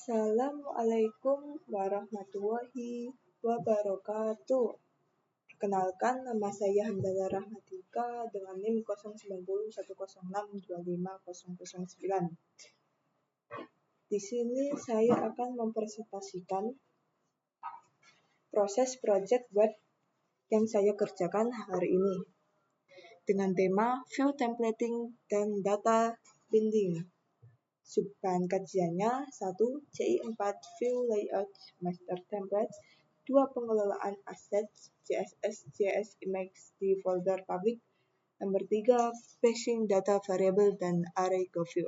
Assalamualaikum warahmatullahi wabarakatuh. Perkenalkan, nama saya Hamdalah Rahmatika dengan NIM 0901062509. Di sini saya akan mempresentasikan proses project web yang saya kerjakan hari ini dengan tema view templating dan data binding. Subbahan kajiannya 1. CI4 View Layout Master Template. 2. Pengelolaan aset CSS Image di folder public. Nomor 3. Passing data variable dan array ke view.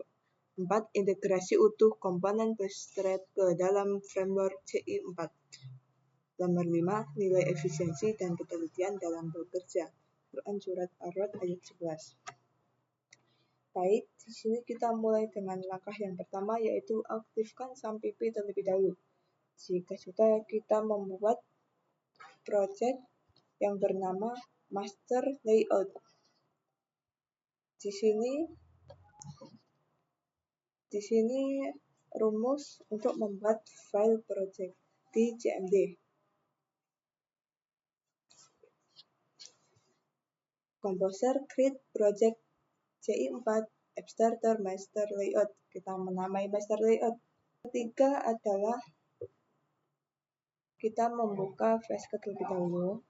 4. Integrasi utuh komponen Bootstrap ke dalam framework CI4. Nomor 5. Nilai efisiensi dan ketelitian dalam bekerja. Quran Surat Ar-Ra'd ayat 11. Baik, di sini kita mulai dengan langkah yang pertama, yaitu aktifkan SAMPP terlebih dahulu. Jika sudah, kita membuat project yang bernama Master Layout. Di sini rumus untuk membuat file project di CMD. Composer create project CI4 App Starter Master Layout. Kita menamai Master Layout. Ketiga adalah kita membuka flashcard terlebih dahulu.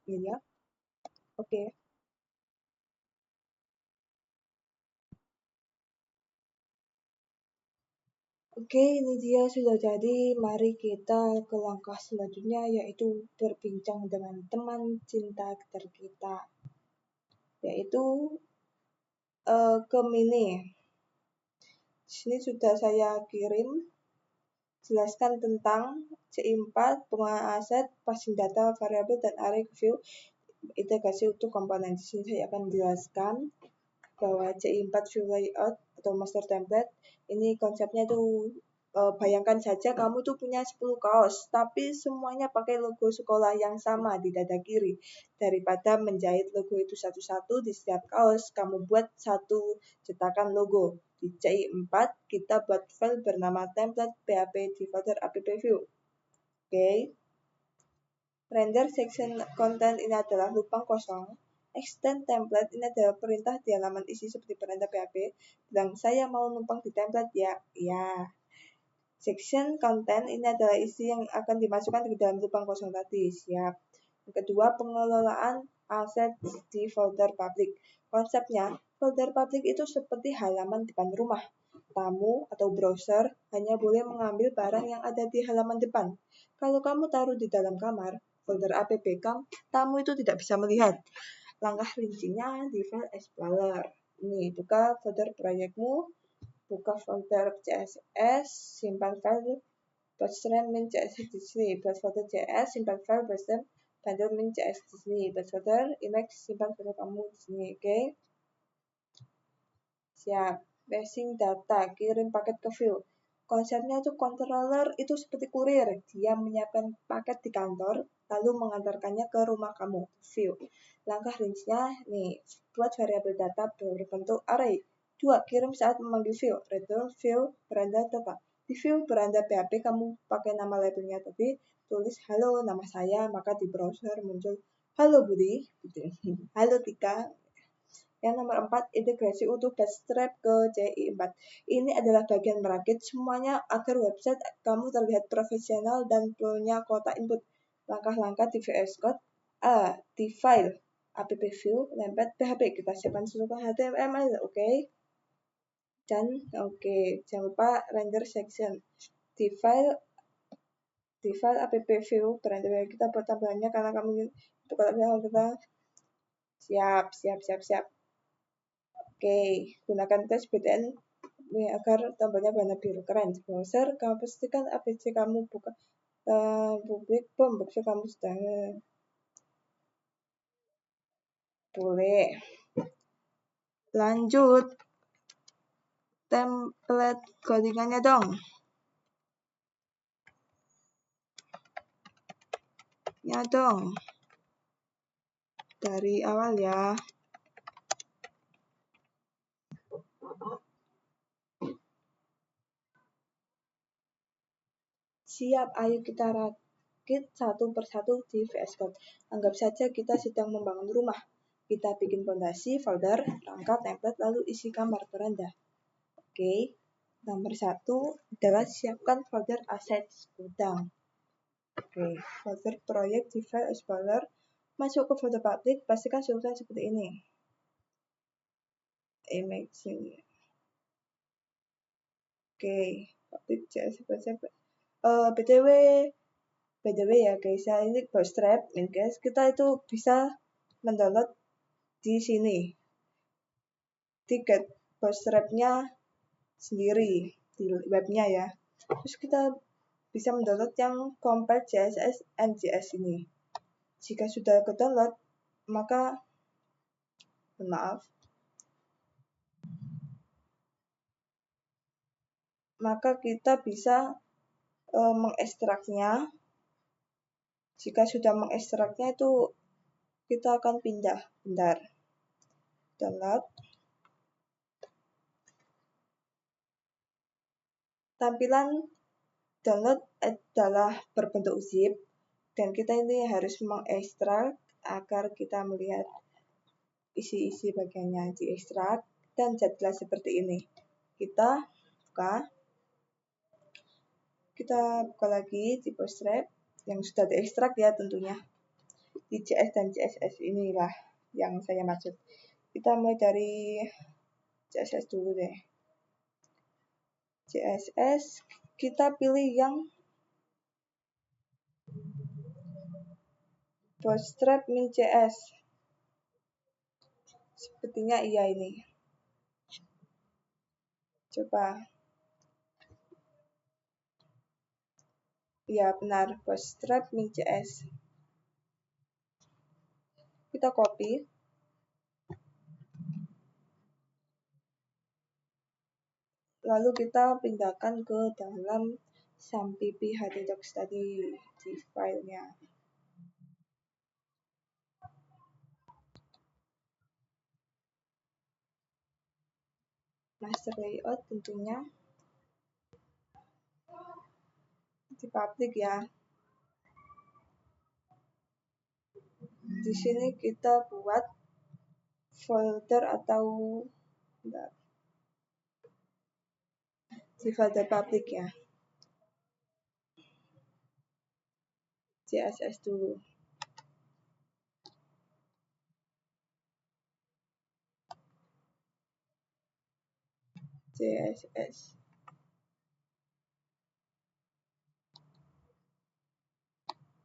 Ini ya. Oke. Oke, ini dia sudah jadi. Mari kita ke langkah selanjutnya, yaitu berbincang dengan teman cinta terkita, yaitu ke Mini. Di sini sudah saya kirim, jelaskan tentang CI4, penggunaan aset, passing data, variable, dan array view, integrasi utuh komponen. Di sini saya akan menjelaskan bahwa CI4 view layout atau master template ini konsepnya itu bayangkan saja kamu tuh punya 10 kaos tapi semuanya pakai logo sekolah yang sama di dada kiri. Daripada menjahit logo itu satu-satu di setiap kaos, kamu buat satu cetakan logo. Di CI4 kita buat file bernama template php di folder app view. Oke. Render section content ini adalah lubang kosong. Extend template ini adalah perintah di halaman isi seperti perintah PHP. Bilang saya mau numpang di template ya. Section content ini adalah isi yang akan dimasukkan ke dalam lubang kosong tadi. Siap. Yang kedua, pengelolaan aset di folder public. Konsepnya, folder public itu seperti halaman depan rumah. Tamu atau browser hanya boleh mengambil barang yang ada di halaman depan. Kalau kamu taruh di dalam kamar, folder app tamu itu tidak bisa melihat. Langkah rincinya di file Explorer. Ini, buka folder proyekmu, buka folder CSS, simpan file Bootstrap min CSS di sini, buat folder CSS, simpan file Bootstrap bundle min CSS di sini, buat folder image, simpan folder kamu di sini, oke? Siap. Passing data, kirim paket ke view. Konsepnya itu controller itu seperti kurir. Dia menyiapkan paket di kantor, lalu mengantarkannya ke rumah kamu, view. Langkah rincinya, nih, buat variabel data berbentuk array. 2. Kirim saat memanggil view. Return view beranda data. Di view beranda PHP kamu pakai nama labelnya tadi, tulis halo nama saya, maka di browser muncul halo Budi, halo Tika. Yang nomor 4, integrasi utuh Bootstrap ke CI4. Ini adalah bagian merakit semuanya agar website kamu terlihat profesional dan punya kotak input. Langkah-langkah di VS Code. Di file app view, lempet PHP. Kita siapkan seluruh HTML, oke? Dan jangan lupa render section. Di file app view, berarti kita buat tampilannya karena kamu itu kalau kita siap. Oke, gunakan teks BTN agar tampilannya warna biru keren. Browser, kamu pastikan APC kamu buka publik browser kamu sedang boleh. Lanjut, template codingannya dong. Ya dong. Dari awal ya. Siap, ayo kita rakit satu persatu di VS Code. Anggap saja kita sedang membangun rumah. Kita bikin fondasi, folder, rangka, template, lalu isi kamar beranda. Oke, nomor 1 adalah siapkan folder assets gudang. Oke, folder proyek di file explorer, masuk ke folder public, pastikan sultan seperti ini. Image ini. Oke, public BTW ya guys, ya ini Bootstrap, guys, kita itu bisa mendownload di sini. Tiket Bootstrap-nya sendiri di webnya ya. Terus kita bisa mendownload yang Compile CSS NGS ini. Jika sudah ke-download, maka kita bisa mengekstraknya. Jika sudah mengekstraknya itu kita akan pindah. Bentar. Download. Tampilan download adalah berbentuk zip dan kita ini harus mengekstrak agar kita melihat isi-isi bagiannya diekstrak dan jadilah seperti ini. Kita buka lagi di Bootstrap yang sudah diekstrak ya tentunya. Di JS dan CSS inilah yang saya maksud. Kita mulai dari CSS dulu deh. CSS kita pilih yang Bootstrap min.js. Sepertinya iya ini. Coba. Ya benar, Bootstrap min.js. Kita copy. Lalu kita pindahkan ke dalam sampp htdocs tadi di filenya. Master layout tentunya di public ya. Di sini kita buat folder atau di folder public ya. CSS dulu. CSS.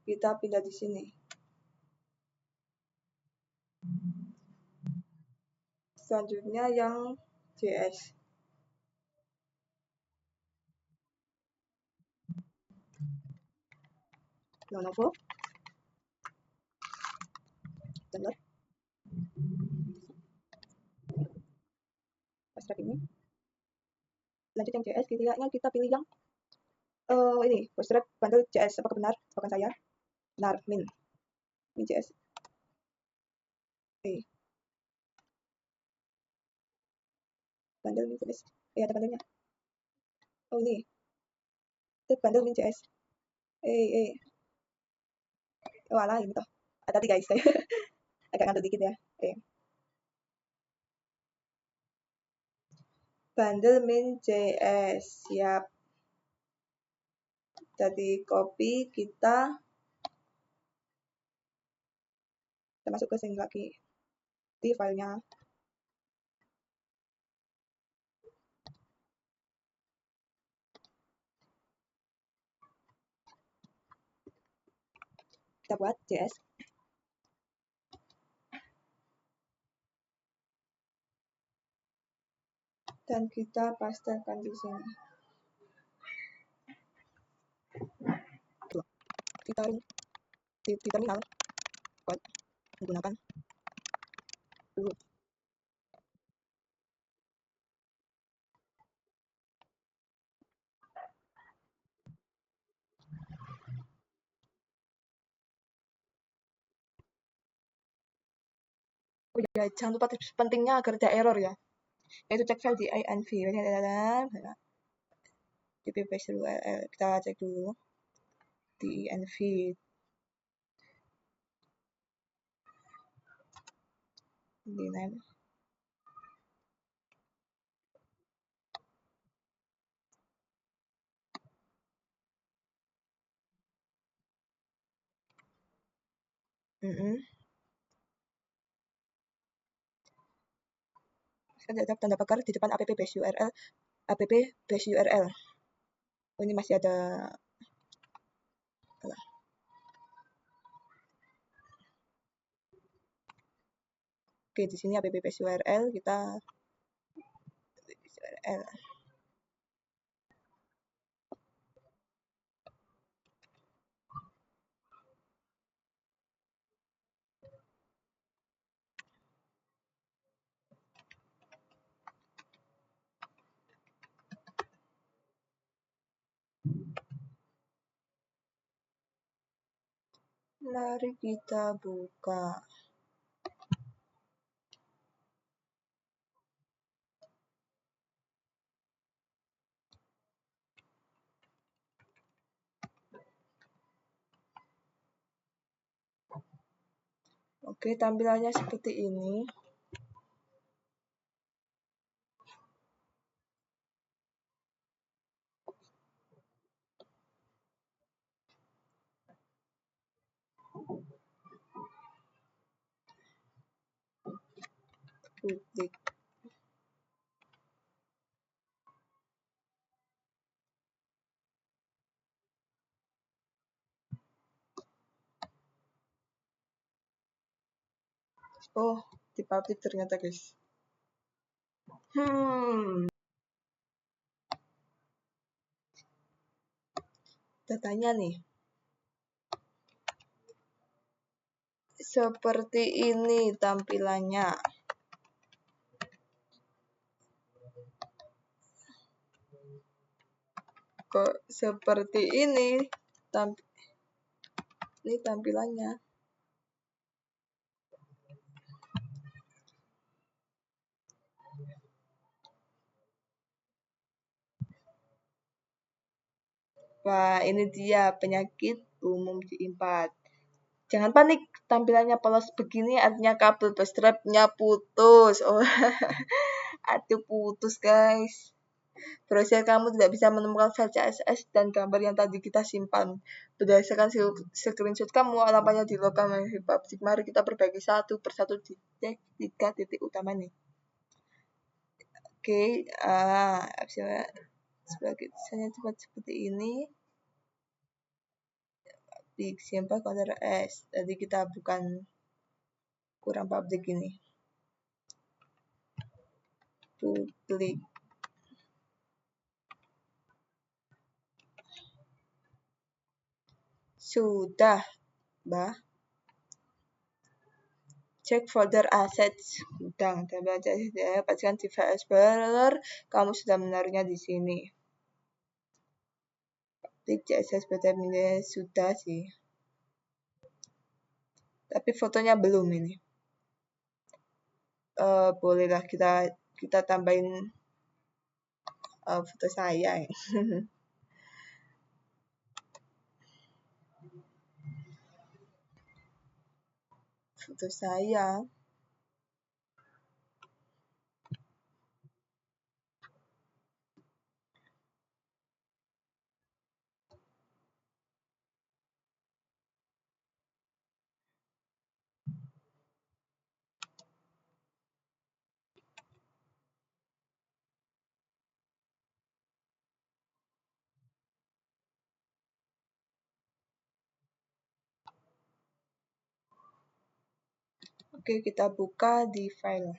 Kita pindah di sini. Selanjutnya yang JS. Lenovo. Download. Bootstrap ini. Lanjut yang JS, kayaknya kita pilih yang ini Bootstrap bundle JS. Apakah benar? Bukan saya. Benar, min JS. Bundle min JS. Ada bundlenya. Oh ini. Itu bundle min JS. Oh alah ini toh. Hati-hati guys. Agak ngantuk dikit ya. Bundle min JS. Siap. Jadi copy kita masuk ke sini lagi di filenya. Kita buat JS. Dan kita pastekan di sini. Kita di terminal menggunakan dulu Oh ya, jangan lupa tips pentingnya agar tidak error ya. Yaitu cek file di inv. Di ppc URL. Kita cek dulu di inv. Di name. Saya ada tanda pagar di depan app base URL. App base URL. Oh, ini masih ada. Oke, di sini app base URL kita URL. Mari kita buka. Oke, tampilannya seperti ini. Publik. Oh, di publik ternyata, guys. Datanya nih. Seperti ini tampilannya. Kok seperti ini? Ini tampilannya. Wah, ini dia penyakit umum di IMPAT. Jangan panik, tampilannya polos begini artinya kabel bus drive-nya putus. Oh, aduh putus, guys. Browser kamu tidak bisa menemukan file CSS dan gambar yang tadi kita simpan. Berdasarkan screenshot kamu, alamatnya di lokal public. Mari kita perbaiki satu persatu di cek 3 titik utama nih. Oke, sebagai desainnya cepat seperti ini. Di simple Ctrl S. Jadi kita bukan kurang public ini. Publik. Sudah, Mbak. Cek folder assets gudang dan pastikan di file explorer kamu sudah menaruhnya di sini. Klik CSS ini sudah sih, tapi fotonya belum ini. Bolehlah kita tambahin foto saya. Foto saya. Oke, kita buka di file.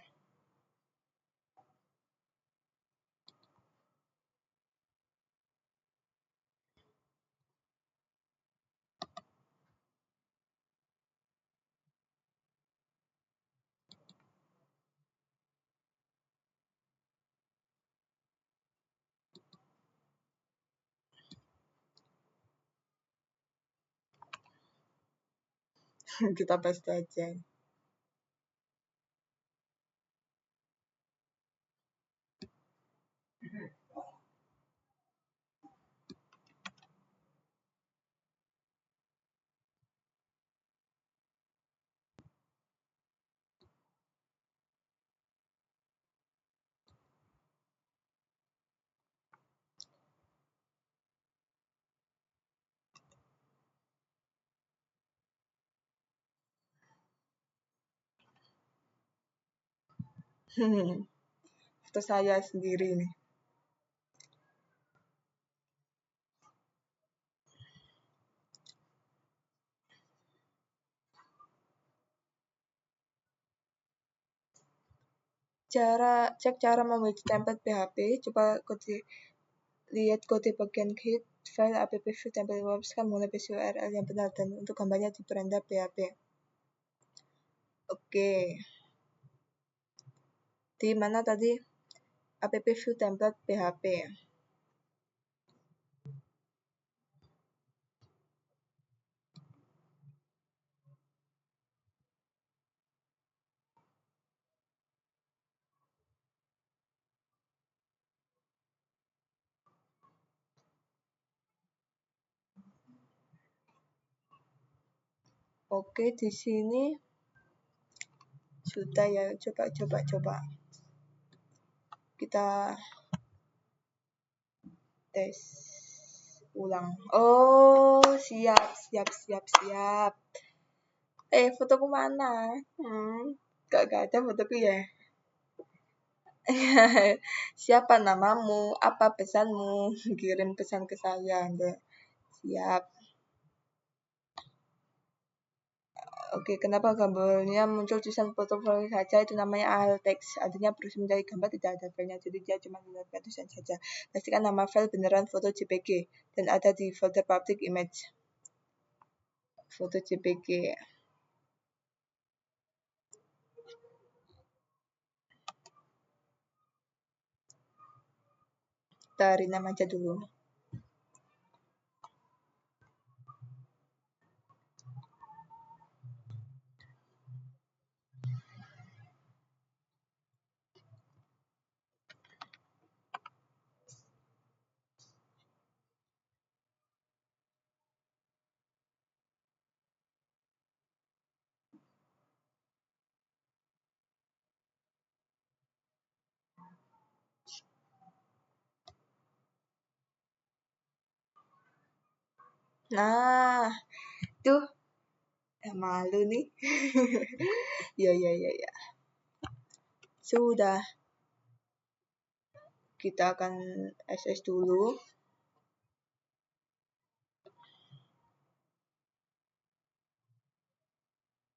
Kita paste aja. Foto saya sendiri nih. Cek cara membuat template PHP. Coba lihat kode bagian git file app view template website mengenai base URL yang benar dan untuk gambarnya di beranda PHP. Oke. Di mana tadi? App view template PHP. Oke, di sini sudah ya. Coba. Kita tes ulang. Oh, siap. Fotoku mana? Gak ada fotoku ya. Siapa namamu? Apa pesanmu? Kirim pesan ke saya. Siap. Oke, kenapa gambarnya muncul tulisan portofolio saja? Itu namanya alt text. Artinya berusaha mencari gambar tidak ada filenya, jadi dia cuma melihat tulisan saja. Pastikan nama file beneran foto JPG dan ada di folder public image. Foto JPG. Dari nama aja dulu. Nah, tuh malu nih. Ya. Sudah. Kita akan SS dulu.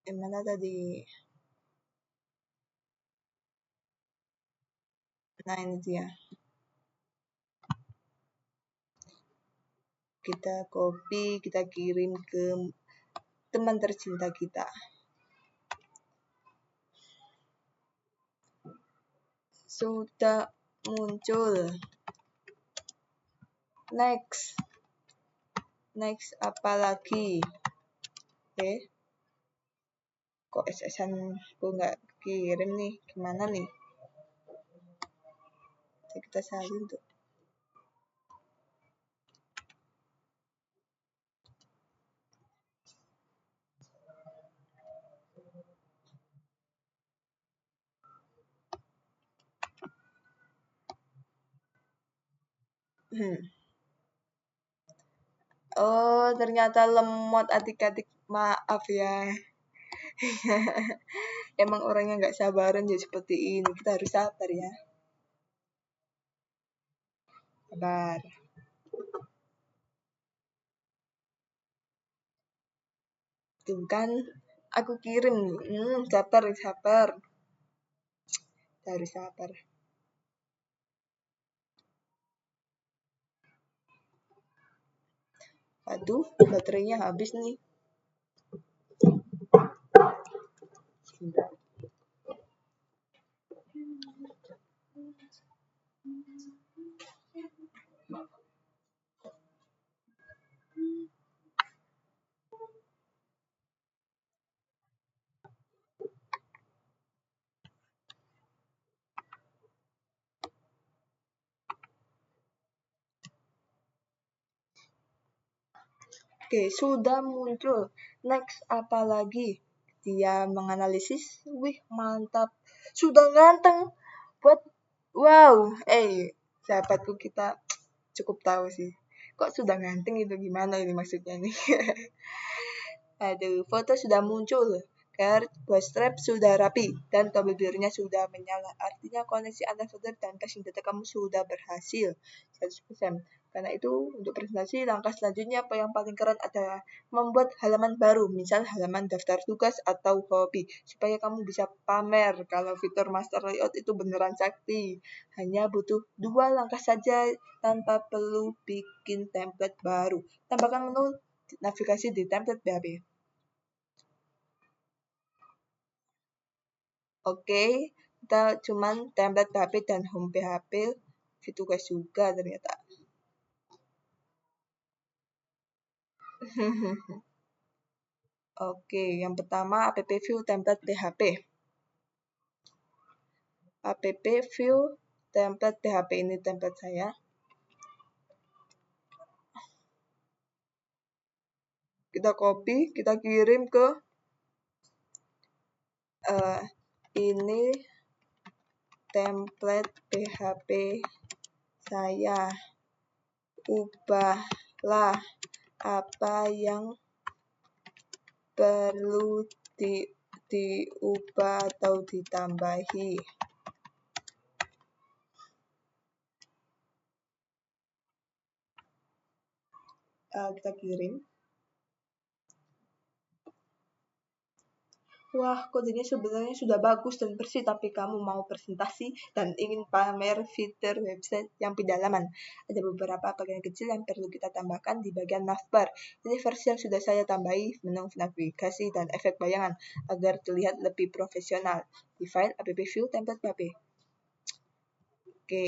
Yang mana tadi? Nah, ini dia. Kita copy, kita kirim ke teman tercinta kita. Sudah muncul. Next apa lagi? Kok SS-an gue nggak kirim nih? Gimana nih? Kita salin tuh. Oh, ternyata lemot adik-adik. Maaf ya. Emang orangnya nggak sabaran jadi seperti ini. Kita harus sabar ya. Sabar. Tuh kan, aku kirim. Sabar. Kita harus sabar. Aduh, baterainya habis nih. Sebentar. Oke, sudah muncul. Next apa lagi? Dia menganalisis. Wih, mantap. Sudah ganteng. Wow. Sahabatku kita cukup tahu sih. Kok sudah ganteng itu gimana ini maksudnya nih? Aduh, foto sudah muncul. bootstrap sudah rapi dan tombol birunya sudah menyala. Artinya koneksi antar folder dan caching data kamu sudah berhasil 100%. Karena itu untuk presentasi langkah selanjutnya apa yang paling keren adalah membuat halaman baru, misal halaman daftar tugas atau hobi, supaya kamu bisa pamer kalau fitur master layout itu beneran sakti. Hanya butuh 2 langkah saja tanpa perlu bikin template baru. Tambahkan menu navigasi di template PHP. Oke, kita cuman template PHP dan home PHP tugas juga ternyata. Oke, yang pertama app view template PHP. App view template PHP ini template saya. Kita copy, kita kirim ke ini template PHP saya. Ubahlah apa yang perlu diubah atau ditambahi. Kita kirim. Wah, kodenya sebenarnya sudah bagus dan bersih, tapi kamu mau presentasi dan ingin pamer fitur website yang pedalaman. Ada beberapa bagian kecil yang perlu kita tambahkan di bagian navbar. Ini versi yang sudah saya tambahi menu navigasi dan efek bayangan agar terlihat lebih profesional. Di file app view template PHP. Oke.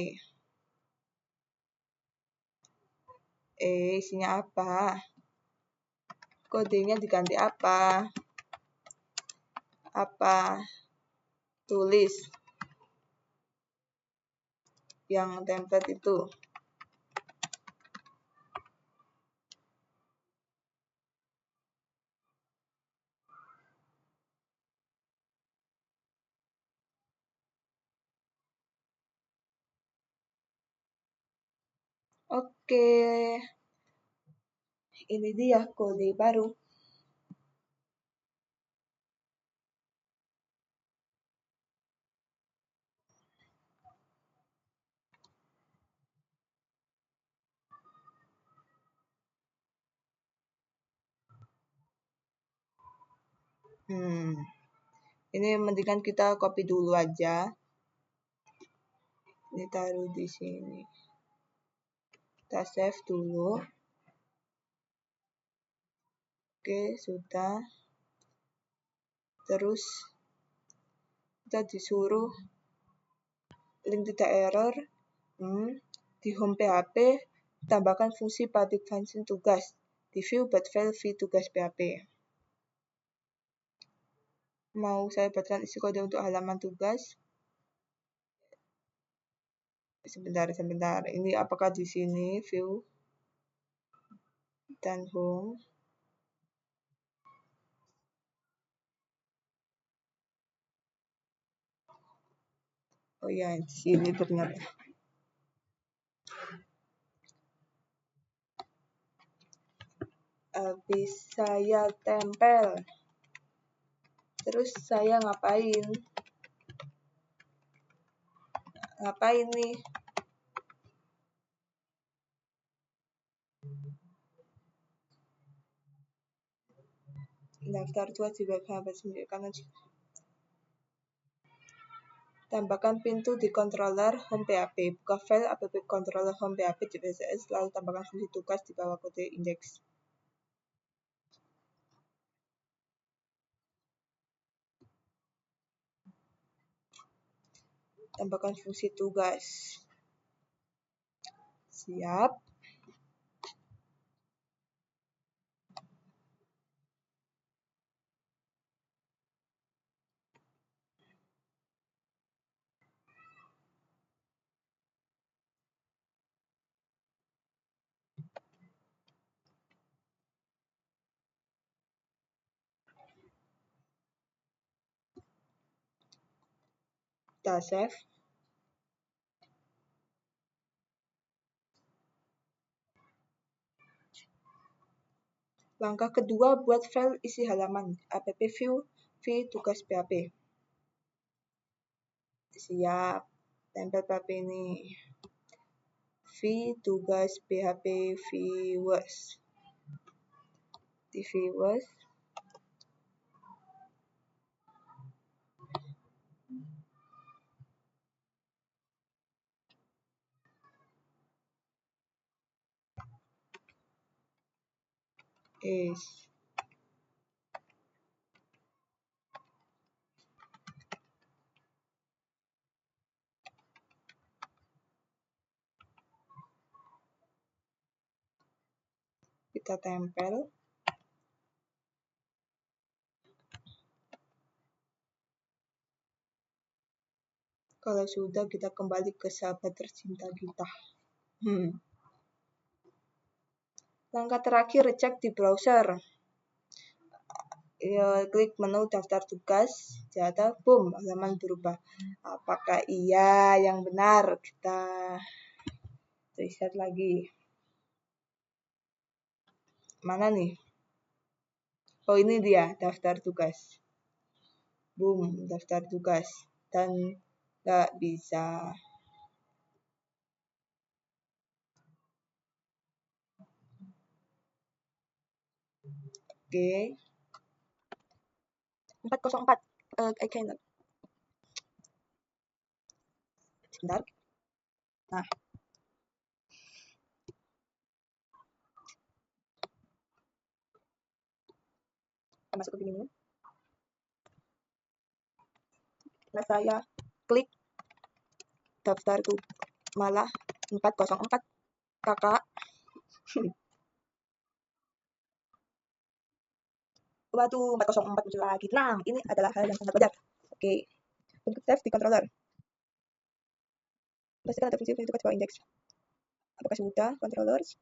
Isinya apa? Kodenya diganti apa? Tulis yang template itu. Oke. Ini dia kode baru. Ini mendingan kita copy dulu aja. Ini taruh di sini. Kita save dulu. Oke, sudah. Terus kita disuruh link tidak error. Di home PHP tambahkan fungsi public function tugas. Di view but file view tugas PHP. Mau saya buatkan isi kode untuk halaman tugas. Sebentar. Ini apakah di sini view dan home? Oh ya, di sini ternyata. Habis saya tempel. Terus saya ngapain nih? Daftar tugas di web sendiri kanan. Tambahkan pintu di controller home PHP. Buka file app controller home PHP di PCS, lalu tambahkan fungsi tugas di bawah kode index. Tambahkan fungsi tugas. Siap. Kita save. Langkah kedua, buat file isi halaman. App view V tugas PHP. Siap, tempel PHP ini. V tugas PHP viewers. Di viewers. Kita tempel. Kalau sudah, kita kembali ke sahabat tercinta kita. Langkah terakhir, cek di browser. Ya, klik menu daftar tugas, ternyata boom, halaman berubah. Apakah iya yang benar? Kita riset lagi. Mana nih? Oh, ini dia daftar tugas. Boom, daftar tugas. Dan nggak bisa. Oke. 404. I cannot. Sebentar. Nah. Masuk ke sini. Nah, saya klik daftar tuh malah 404 kakak. Waduh, 404 muncul lagi. Tenang, ini adalah hal yang sangat wajar. Oke. Untuk save di controller. Pastikan ada fungsi penentukan sebuah indeks. Apakah sudah, controllers?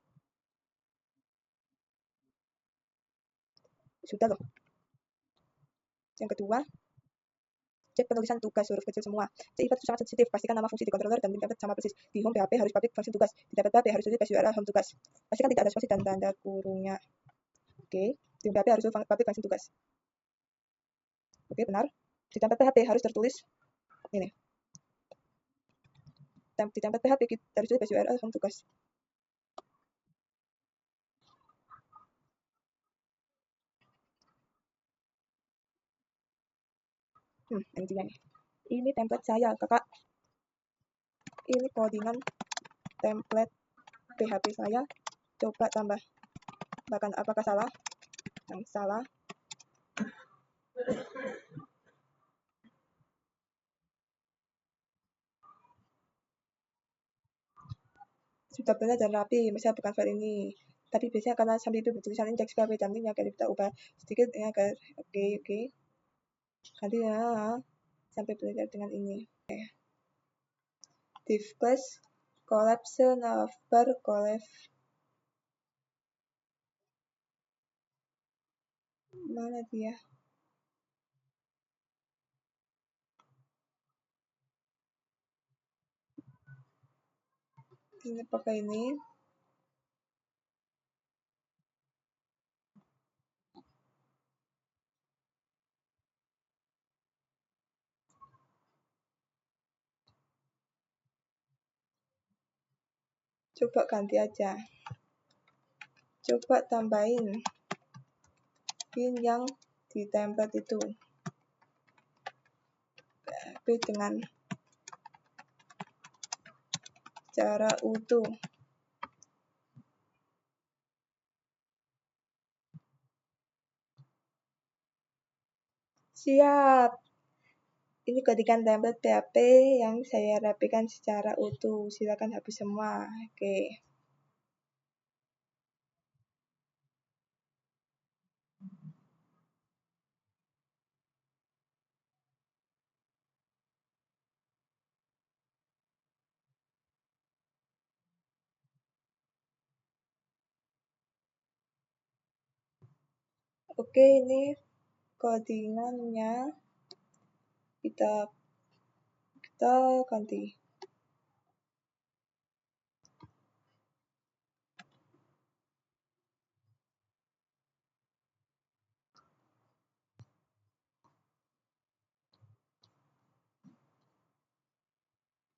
Sudah loh. Yang kedua, cek penulisan tugas huruf kecil semua. Sifat itu sangat sensitif. Pastikan nama fungsi di controller dan template sama persis. Di home PHP harus public function tugas. Di template PHP harus tulis URL home tugas. Pastikan tidak ada spasi dan tanda kurungnya. Oke. Di home PHP harus tulis public function tugas. Oke, benar. Di template PHP harus tertulis ini. Di template PHP kita harus tulis URL home tugas. Ini dia nih. Ini template saya, kakak. Ini codingan template PHP saya. Coba tambah. Bahkan apakah salah? Yang salah. Sudah benar dan rapi, misalnya bukan file ini. Tapi biasanya karena sambil itu bertulisan indeks PHP dan linknya, kita ubah sedikit ya agar oke. Ganti ya sampai belajar dengan ini. Div class collapse navbar collapse. Mana dia? Ini pakai ini. Coba ganti aja. Coba tambahin pin yang di template itu. PHP dengan cara utuh. Siap. Ini codingan template PHP yang saya rapikan secara utuh. Silakan hapus semua. Oke. Oke, ini codingannya kita ganti.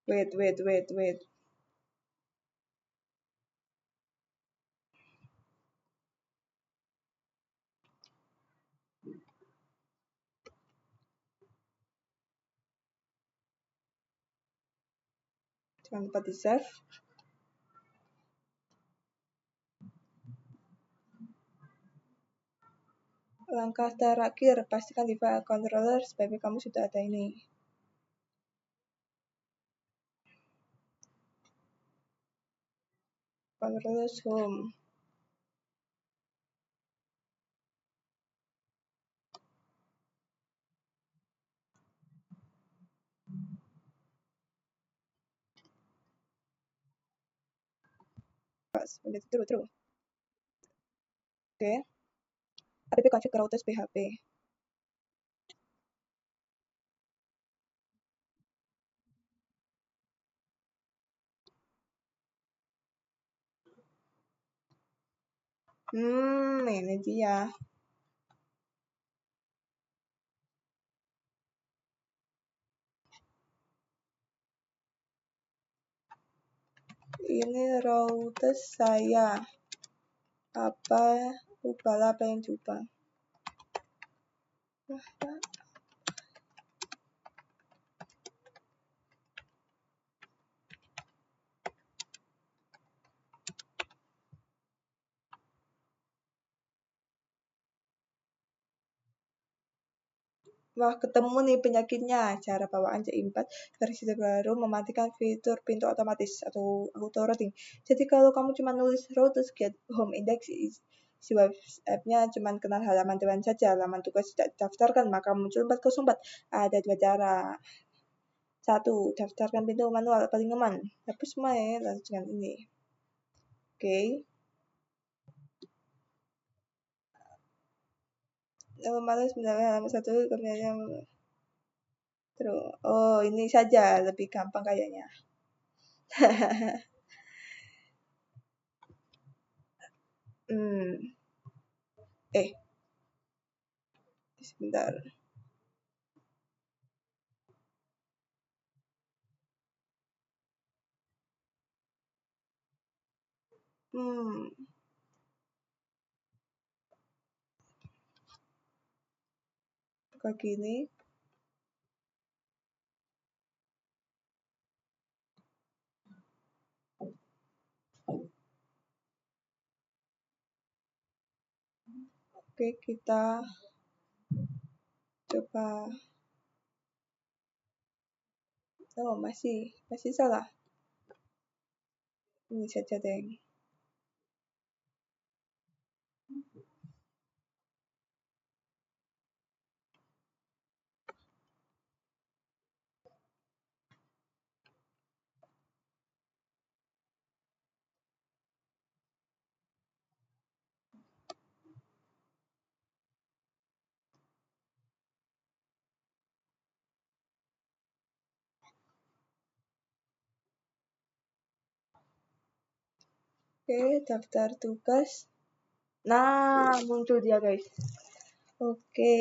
Wait. Jangan lupa di save. Langkah terakhir, pastikan di file controller sebaiknya kamu sudah ada ini. Controllers home. Pas, terus. Oke. app config routers php. Ini dia. Ini routers saya. Ubahlah apa yang diubah. Wah, ketemu nih penyakitnya. Cara bawaan C4 versi terbaru mematikan fitur pintu otomatis atau auto routing. Jadi kalau kamu cuma nulis routers get home index, si web app-nya cuma kenal halaman depan saja, halaman tugas tidak didaftarkan, maka muncul 404. Ada dua cara. Satu, daftarkan pintu manual paling aman. Hapus semua ya, lalu dengan ini. Oke. Malas mendapatkan halaman satu, kemudian terus. Oh, ini saja lebih gampang kayaknya. Sebentar. Buka gini. Oke, kita coba. Oh, masih salah. Ini saja deh. Oke, daftar tugas. Nah, muncul dia guys. Oke,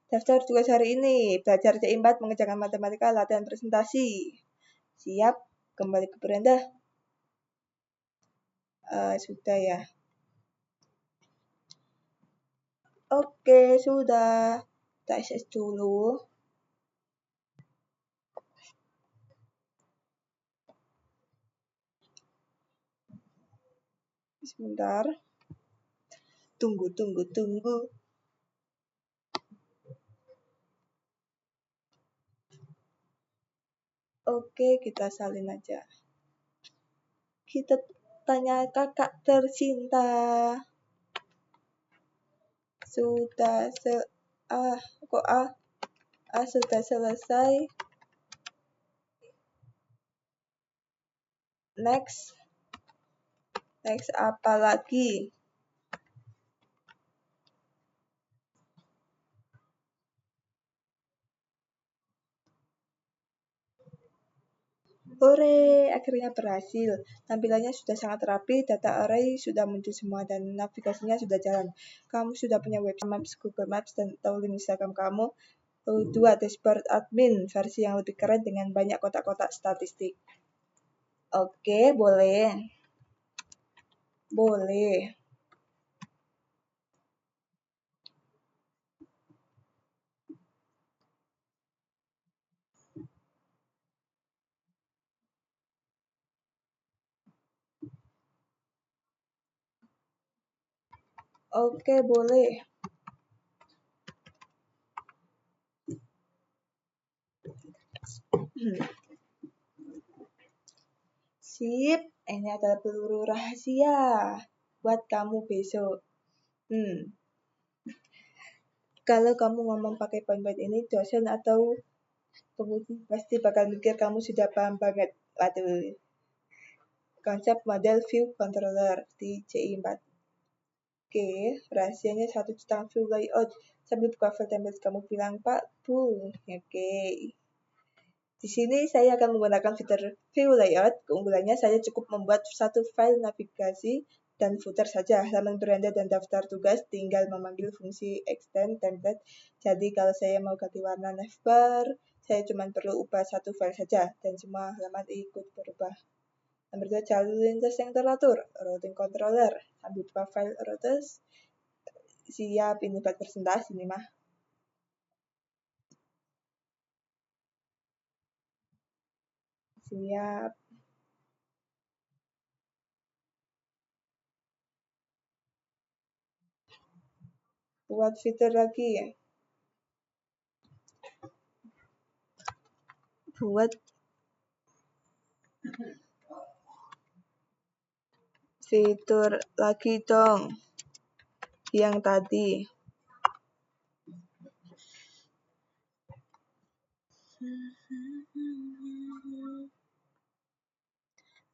daftar tugas hari ini. Belajar C4 mengerjakan matematika latihan presentasi. Siap, kembali ke beranda. Sudah ya. Oke, sudah. Kita SS dulu. Sebentar. Tunggu. Oke, kita salin aja. Kita tanya kakak tercinta. Sudah sudah selesai. Next apa lagi? Hore, akhirnya berhasil. Tampilannya sudah sangat rapi, data array sudah muncul semua, dan navigasinya sudah jalan. Kamu sudah punya website Maps, Google Maps, dan tahu link Instagram kamu. 2. Dashboard admin, versi yang lebih keren dengan banyak kotak-kotak statistik. Oke, boleh. Boleh. Oke, boleh. Sip, ini adalah peluru rahasia buat kamu besok. Kalau kamu ngomong pakai poin-poin ini, dosen atau pemudi pasti bakal mikir kamu sudah paham banget. Waduh. Konsep model view controller di CI4. Oke, rahasianya satu tentang view layout. Sambil buka file template kamu bilang, Pak, Bu. Oke. Di sini saya akan menggunakan fitur view layout. Keunggulannya saya cukup membuat satu file navigasi dan footer saja. Halaman beranda dan daftar tugas tinggal memanggil fungsi extend template. Jadi kalau saya mau ganti warna navbar, saya cuma perlu ubah satu file saja dan semua halaman ikut berubah. Nomor 2, jalur lintas yang teratur, routing controller. Ambil buka file routes. Siap, ini buat presentasi nih mah. Siap. Buat fitur lagi ya. Buat fitur lagi dong. Yang tadi.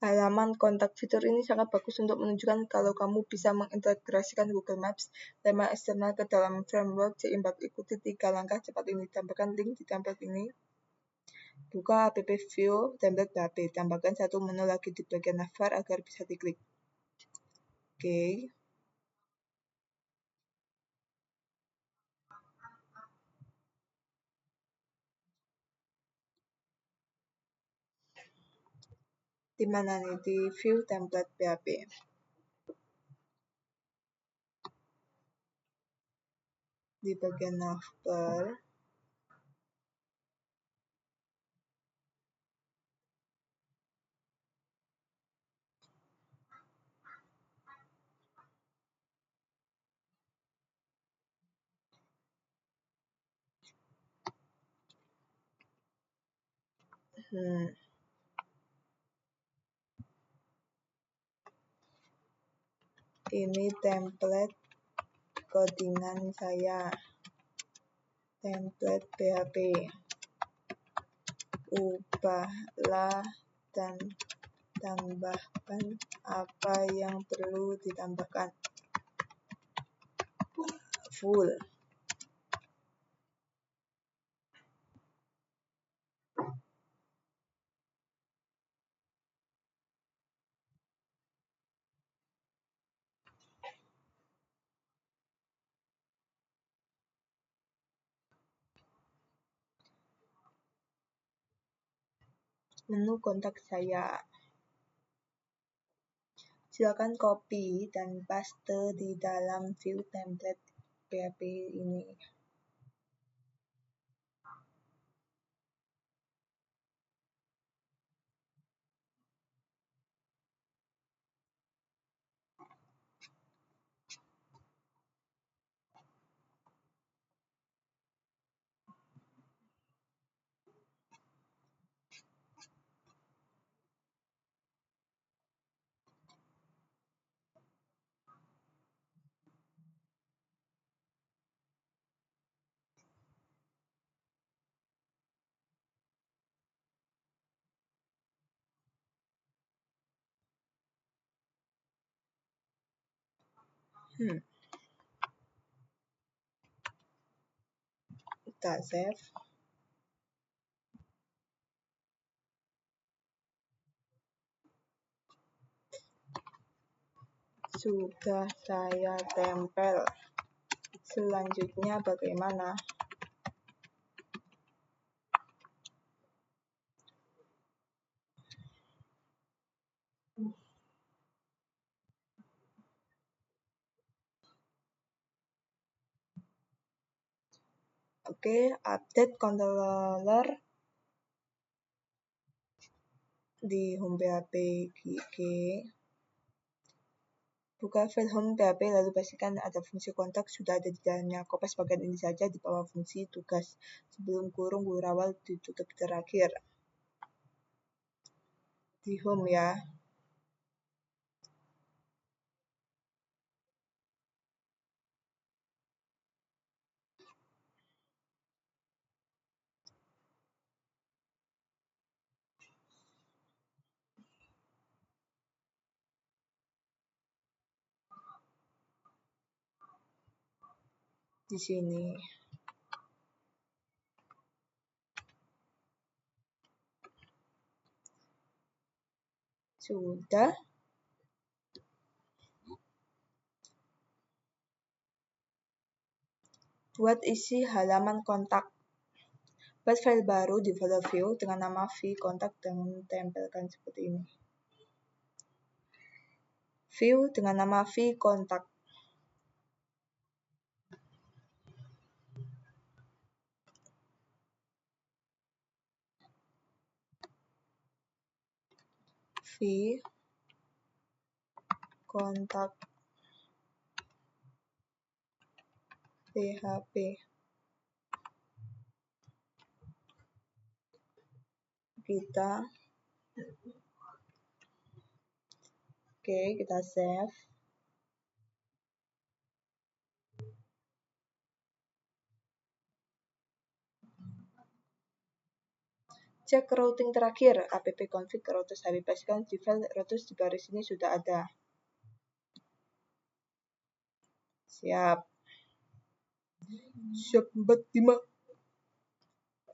Halaman kontak fitur ini sangat bagus untuk menunjukkan kalau kamu bisa mengintegrasikan Google Maps tema eksternal ke dalam framework CI4. Ikuti 3 langkah cepat ini. Tambahkan link di template ini. Buka app view template PHP. Tambahkan satu menu lagi di bagian navbar agar bisa diklik. Oke. Di mana nih? Di view template PHP. Di bagian navbar. Ini template codingan saya. Template PHP. Ubahlah dan tambahkan apa yang perlu ditambahkan. Full. Menu kontak saya. Silakan copy dan paste di dalam view template PHP ini. Kita save. Sudah saya tempel. Selanjutnya bagaimana? Oke, update controller di home PHP GG. Buka file home PHP lalu pastikan ada fungsi kontak sudah ada di dalamnya. Kopas bagian ini saja di bawah fungsi tugas sebelum kurung awal ditutup terakhir. Di home ya. Di sini. Sudah. Buat isi halaman kontak. Buat file baru di folder view dengan nama v kontak dan tempelkan seperti ini. View dengan nama v kontak. V kontak PHP. Kita save. Cek routing terakhir, appconfig routers HB. Pastikan di file routers di baris ini sudah ada. Siap. Siap 45.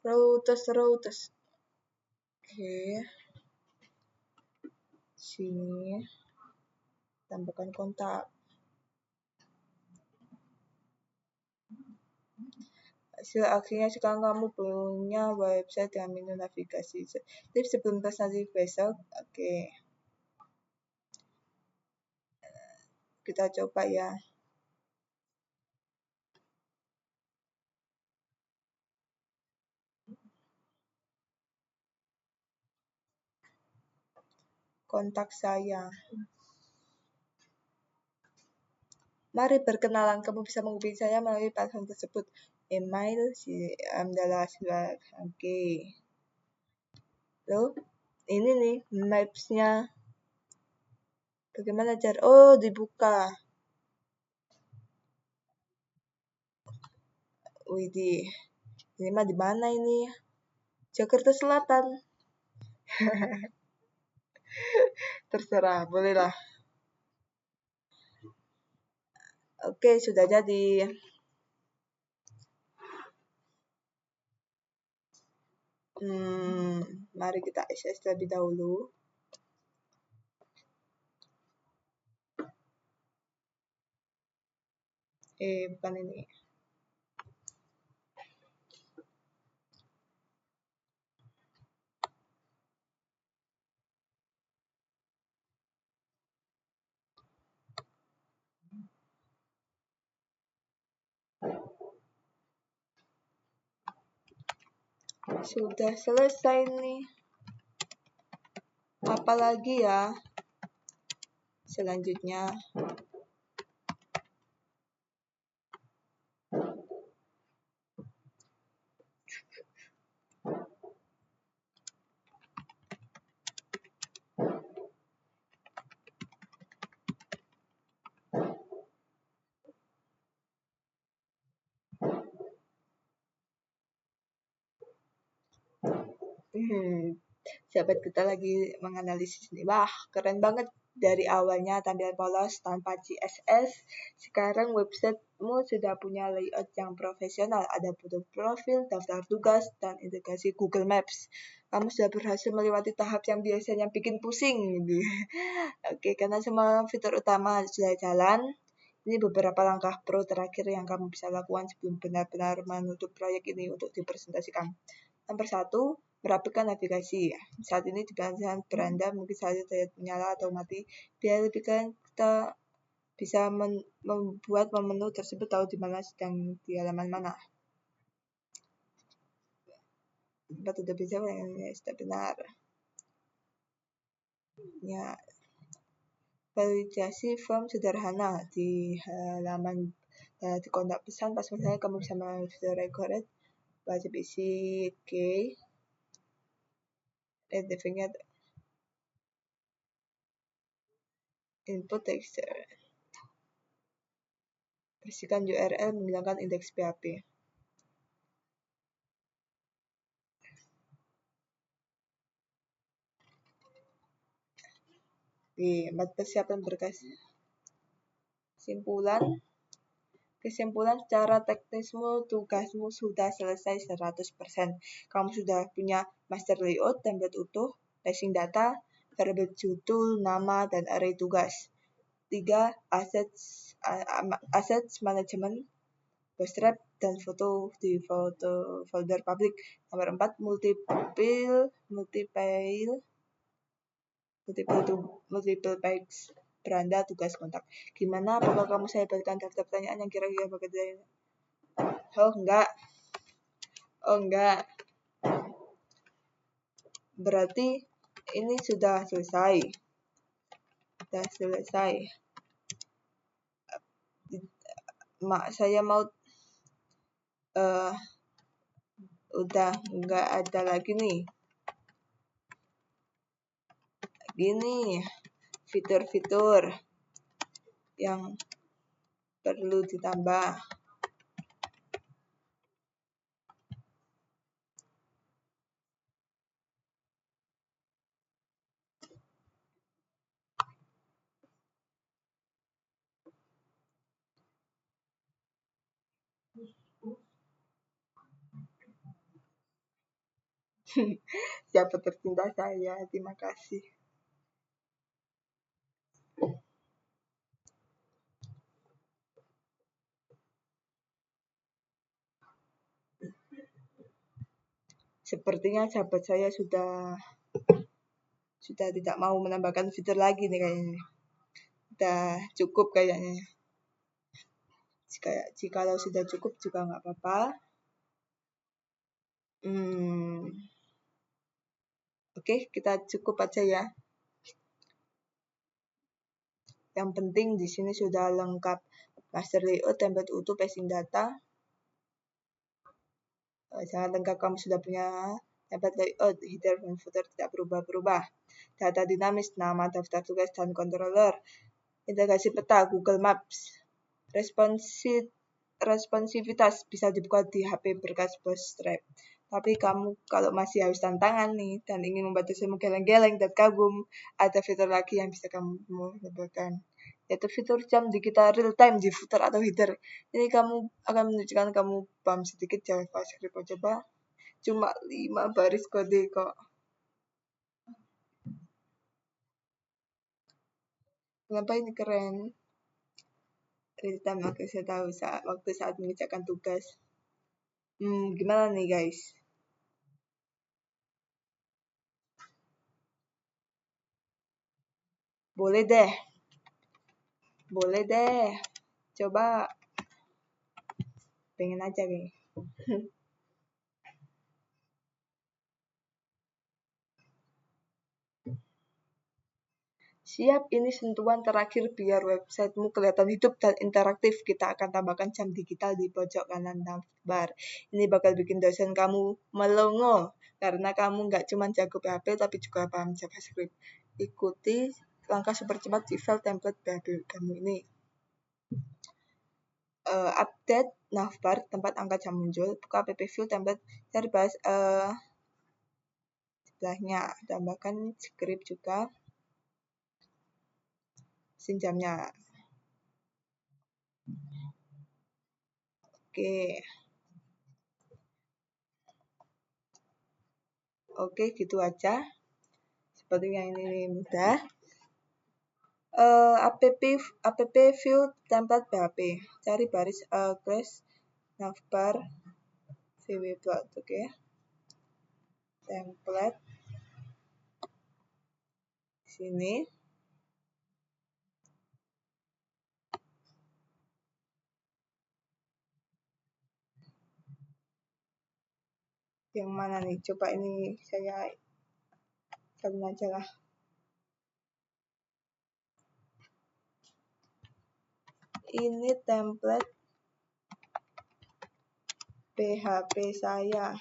Routers. Oke. Sini. Tambahkan kontak. Hasil akhirnya sekarang kamu punya website dengan menu navigasi. Tips sebelum tes nanti besok. Oke. Kita coba ya. Kontak saya. Mari berkenalan, kamu bisa menghubungi saya melalui platform tersebut. Email, adalah oke. Loh, ini nih maps-nya. Bagaimana cara? Oh, dibuka. Widih. Ini mah di mana ini? Jakarta Selatan. Terserah, bolehlah. Oke, sudah jadi. Mari kita access terlebih dahulu. Bukan ini. Sudah selesai nih. Apalagi ya? Selanjutnya. Sahabat kita lagi menganalisis nih. Wah, keren banget. Dari awalnya tampilan polos tanpa CSS, sekarang websitemu sudah punya layout yang profesional. Ada foto profil, daftar tugas, dan integrasi Google Maps. Kamu sudah berhasil melewati tahap yang biasanya bikin pusing. Oke, karena semua fitur utama sudah jalan, ini beberapa langkah pro terakhir yang kamu bisa lakukan sebelum benar-benar menutup proyek ini untuk dipresentasikan. Nomor 1, merapikan navigasi. Saat ini di bagian beranda mungkin saja terlihat menyala atau mati. Biar lebih keren, kita bisa membuat menu tersebut tahu di mana sedang di halaman mana. Tempat sudah bisa sudah benar. Ya, validasi form sederhana di halaman di kontak pesan. Pas misalnya kamu bisa sudah record, wajib isi K, definnya input text, bersihkan URL, menghilangkan indeks PHP. Oke, 4 persiapan berkas. Kesimpulan secara teknismu, tugasmu sudah selesai 100%. Kamu sudah punya master layout, template utuh, passing data, variable judul, nama, dan array tugas. 3. Assets management, bootstrap, dan foto di folder public. Nomor 4. Multiple page beranda tugas kontak. Gimana? Apakah kamu saya berikan daftar pertanyaan yang kira-kira bagaimana? Oh enggak. Berarti ini sudah selesai. Saya mau udah enggak ada lagi nih. Gini fitur-fitur yang perlu ditambah. Siapa tercinta saya, terima kasih. Sepertinya sahabat saya sudah tidak mau menambahkan fitur lagi nih kayaknya. Udah cukup kayaknya. Jikalau sudah cukup juga nggak apa-apa. Oke, kita cukup aja ya. Yang penting di sini sudah lengkap master layout, template utuh, passing data. Sangat lengkap, kamu sudah punya template layout, header dan footer tidak berubah-berubah. Data dinamis, nama, daftar tugas, dan controller. Integrasi peta, Google Maps. Responsivitas bisa dibuka di HP berkas bootstrap. Tapi kamu kalau masih haus tantangan nih dan ingin membantu semua geleng-geleng dan kagum, ada fitur lagi yang bisa kamu tambahkan, yaitu fitur jam digital real time di footer atau header. Ini kamu akan menunjukkan kamu paham sedikit JavaScript. Coba cuma 5 baris kode kok. Kenapa ini keren? Real time, oke, saya tahu waktu saat mengerjakan tugas. Gimana nih guys? Boleh deh. Coba. Pengen aja nih. Siap, ini sentuhan terakhir biar websitemu kelihatan hidup dan interaktif. Kita akan tambahkan jam digital di pojok kanan navbar. Ini bakal bikin dosen kamu melongo, karena kamu nggak cuma jago PHP, tapi juga paham JavaScript. Ikuti langkah super cepat di file template PHP kamu ini. Update navbar, tempat angka jam muncul. Buka app view template, cari bahas sebelahnya. Tambahkan script juga. Jamnya. Oke, gitu aja. Sepertinya ini mudah. App view template PHP. Cari baris class navbar vwplot, oke. Template sini. Yang mana nih? Coba ini saya salin aja lah. Ini template PHP saya.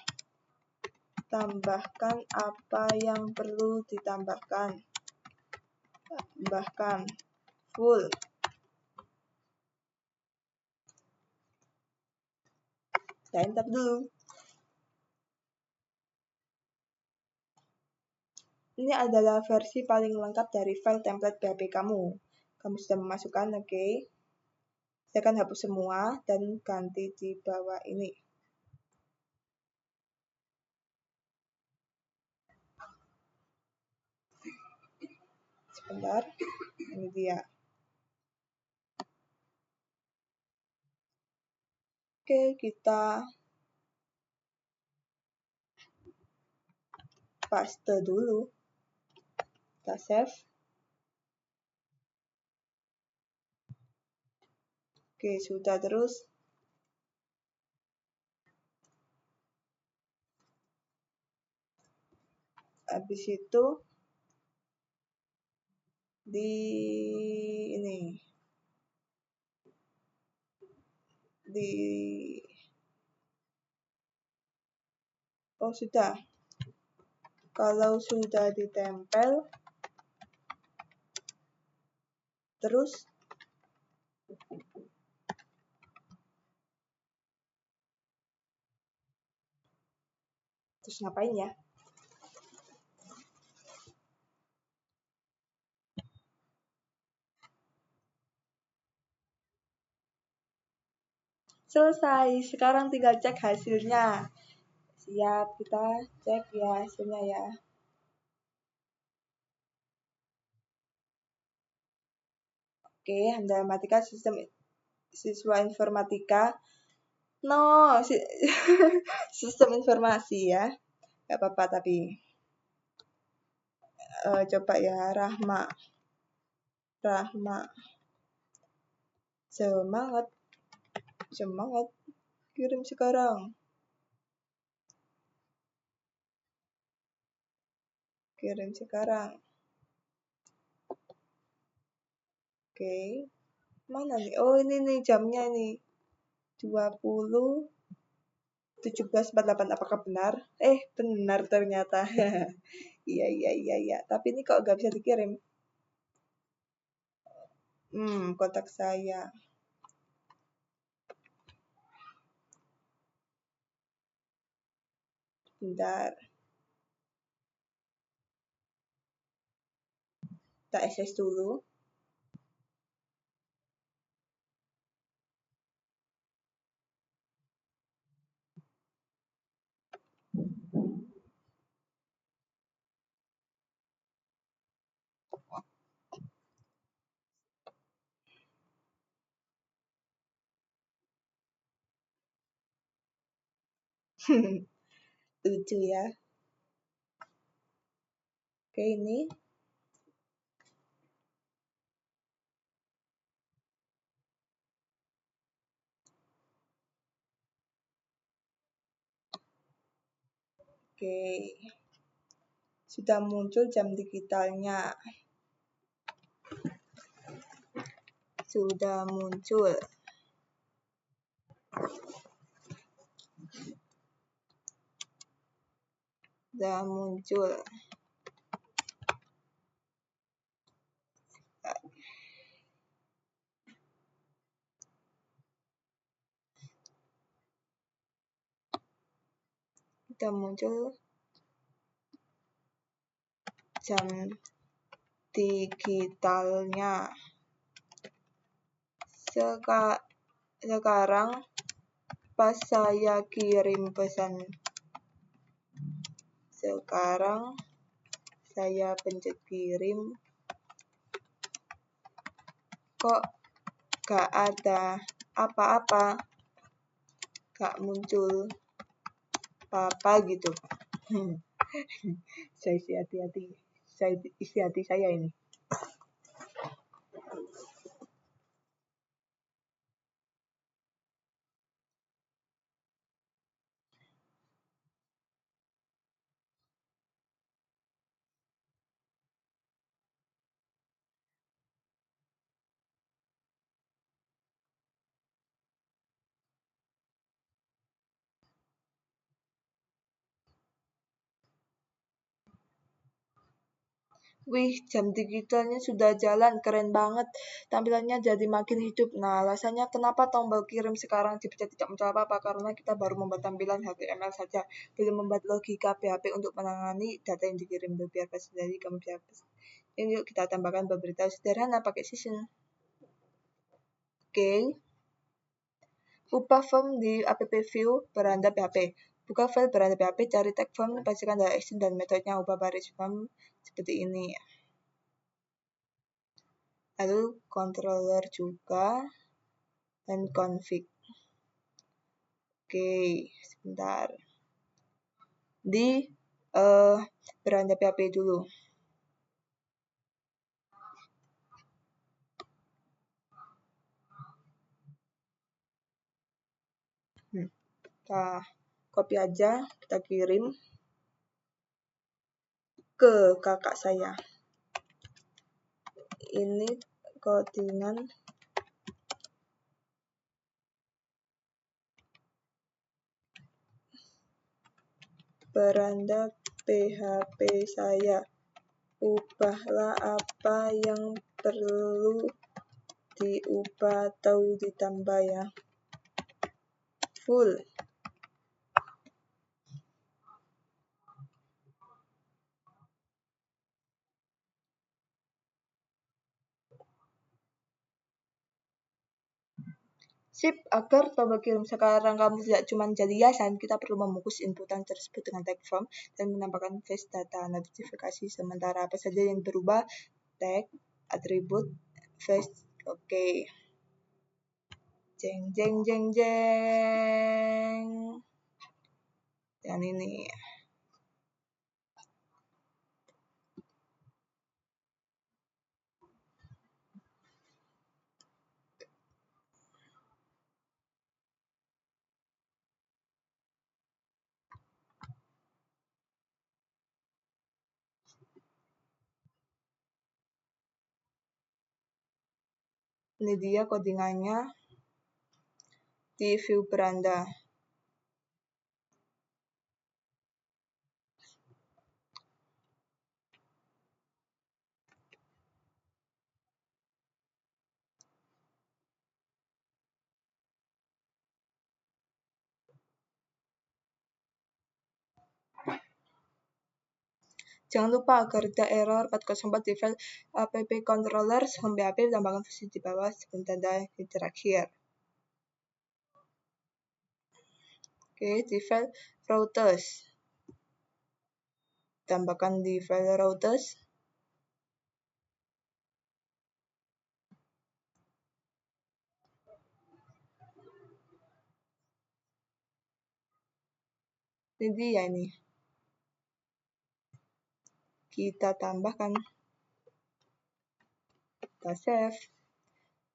Tambahkan apa yang perlu ditambahkan. Tambahkan full. Saya enter dulu. Ini adalah versi paling lengkap dari file template PHP kamu. Kamu sudah memasukkan, oke. Saya akan hapus semua dan ganti di bawah ini. Sebentar, ini dia. Oke, kita paste dulu. Kita save. Oke, sudah terus. Habis itu di ini oh sudah. Kalau sudah ditempel terus ngapain ya? Selesai. Sekarang tinggal cek hasilnya. Siap, kita cek ya hasilnya ya. Oke, Anda matikan sistem siswa informatika. No, sistem informasi ya. Gak apa-apa tapi. Coba ya, Rahma. Semangat. Kirim sekarang. Oke. Mana nih? Oh, ini nih jamnya nih. 20:17:48. Apakah benar? Benar ternyata. Iya. Tapi ini kok nggak bisa dikirim? Kontak saya. Bentar. Kita akses dulu. Lucu ya. Oke, ini. Oke. Sudah muncul jam digitalnya. Sudah muncul. Sudah muncul jam digitalnya. Sekarang pas saya kirim pesan. Sekarang saya pencet kirim. Kok gak ada apa-apa? Gak muncul apa-apa gitu. Saya isi hati saya ini. Wih, jam digitalnya sudah jalan, keren banget. Tampilannya jadi makin hidup. Nah, alasannya kenapa tombol kirim sekarang dipencet tidak menjawab apa? Karena kita baru membuat tampilan HTML saja, belum membuat logika PHP untuk menangani data yang dikirim. Biar pas dari kamu bisa. Ini yuk kita tambahkan pemberitahu sederhana pakai season. Oke. Ubah form di app view beranda PHP. Buka file beranda PHP, cari tag form, pastikan ada action dan metodenya. Ubah baris form seperti ini. Lalu controller juga dan config. Oke, sebentar. Di beranda PHP dulu. Kita copy aja, kita kirim ke kakak saya. Ini codingan beranda PHP saya. Ubahlah apa yang perlu diubah atau ditambah ya. Full. Sip, agar tombol kirim sekarang kamu tidak cuma jadi hiasan, kita perlu membungkus inputan tersebut dengan tag form dan menambahkan fetch data notifikasi sementara. Apa saja yang berubah? Tag, atribut, fetch. Oke. Jeng jeng jeng jeng. Dan ini. Ini dia codingannya di view beranda. Jangan lupa agar tidak error 404 di file app controllers home PHP tambahkan versi di bawah sebelum tanda di terakhir. Oke, di file routers. Tambahkan di file routers. Ini dia ini. Kita tambahkan. Kita save.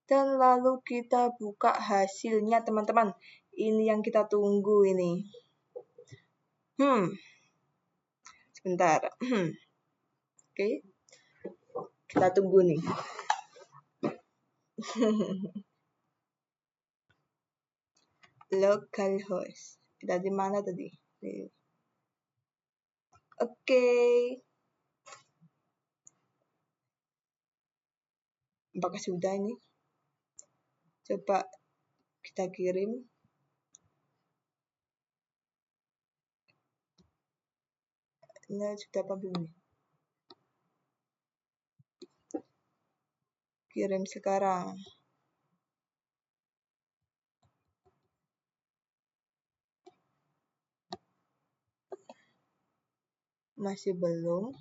Dan lalu kita buka hasilnya teman-teman. Ini yang kita tunggu ini. Sebentar. Oke. Kita tunggu nih. Localhost. Kita di mana tadi? Oke. Apakah sudah ini? Coba kita kirim. Ini sudah apa belum nih? Kirim sekarang. Masih belum.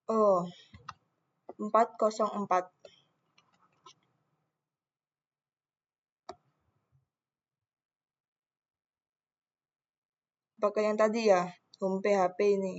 Oh, 404. pakai yang tadi ya, home PHP ini.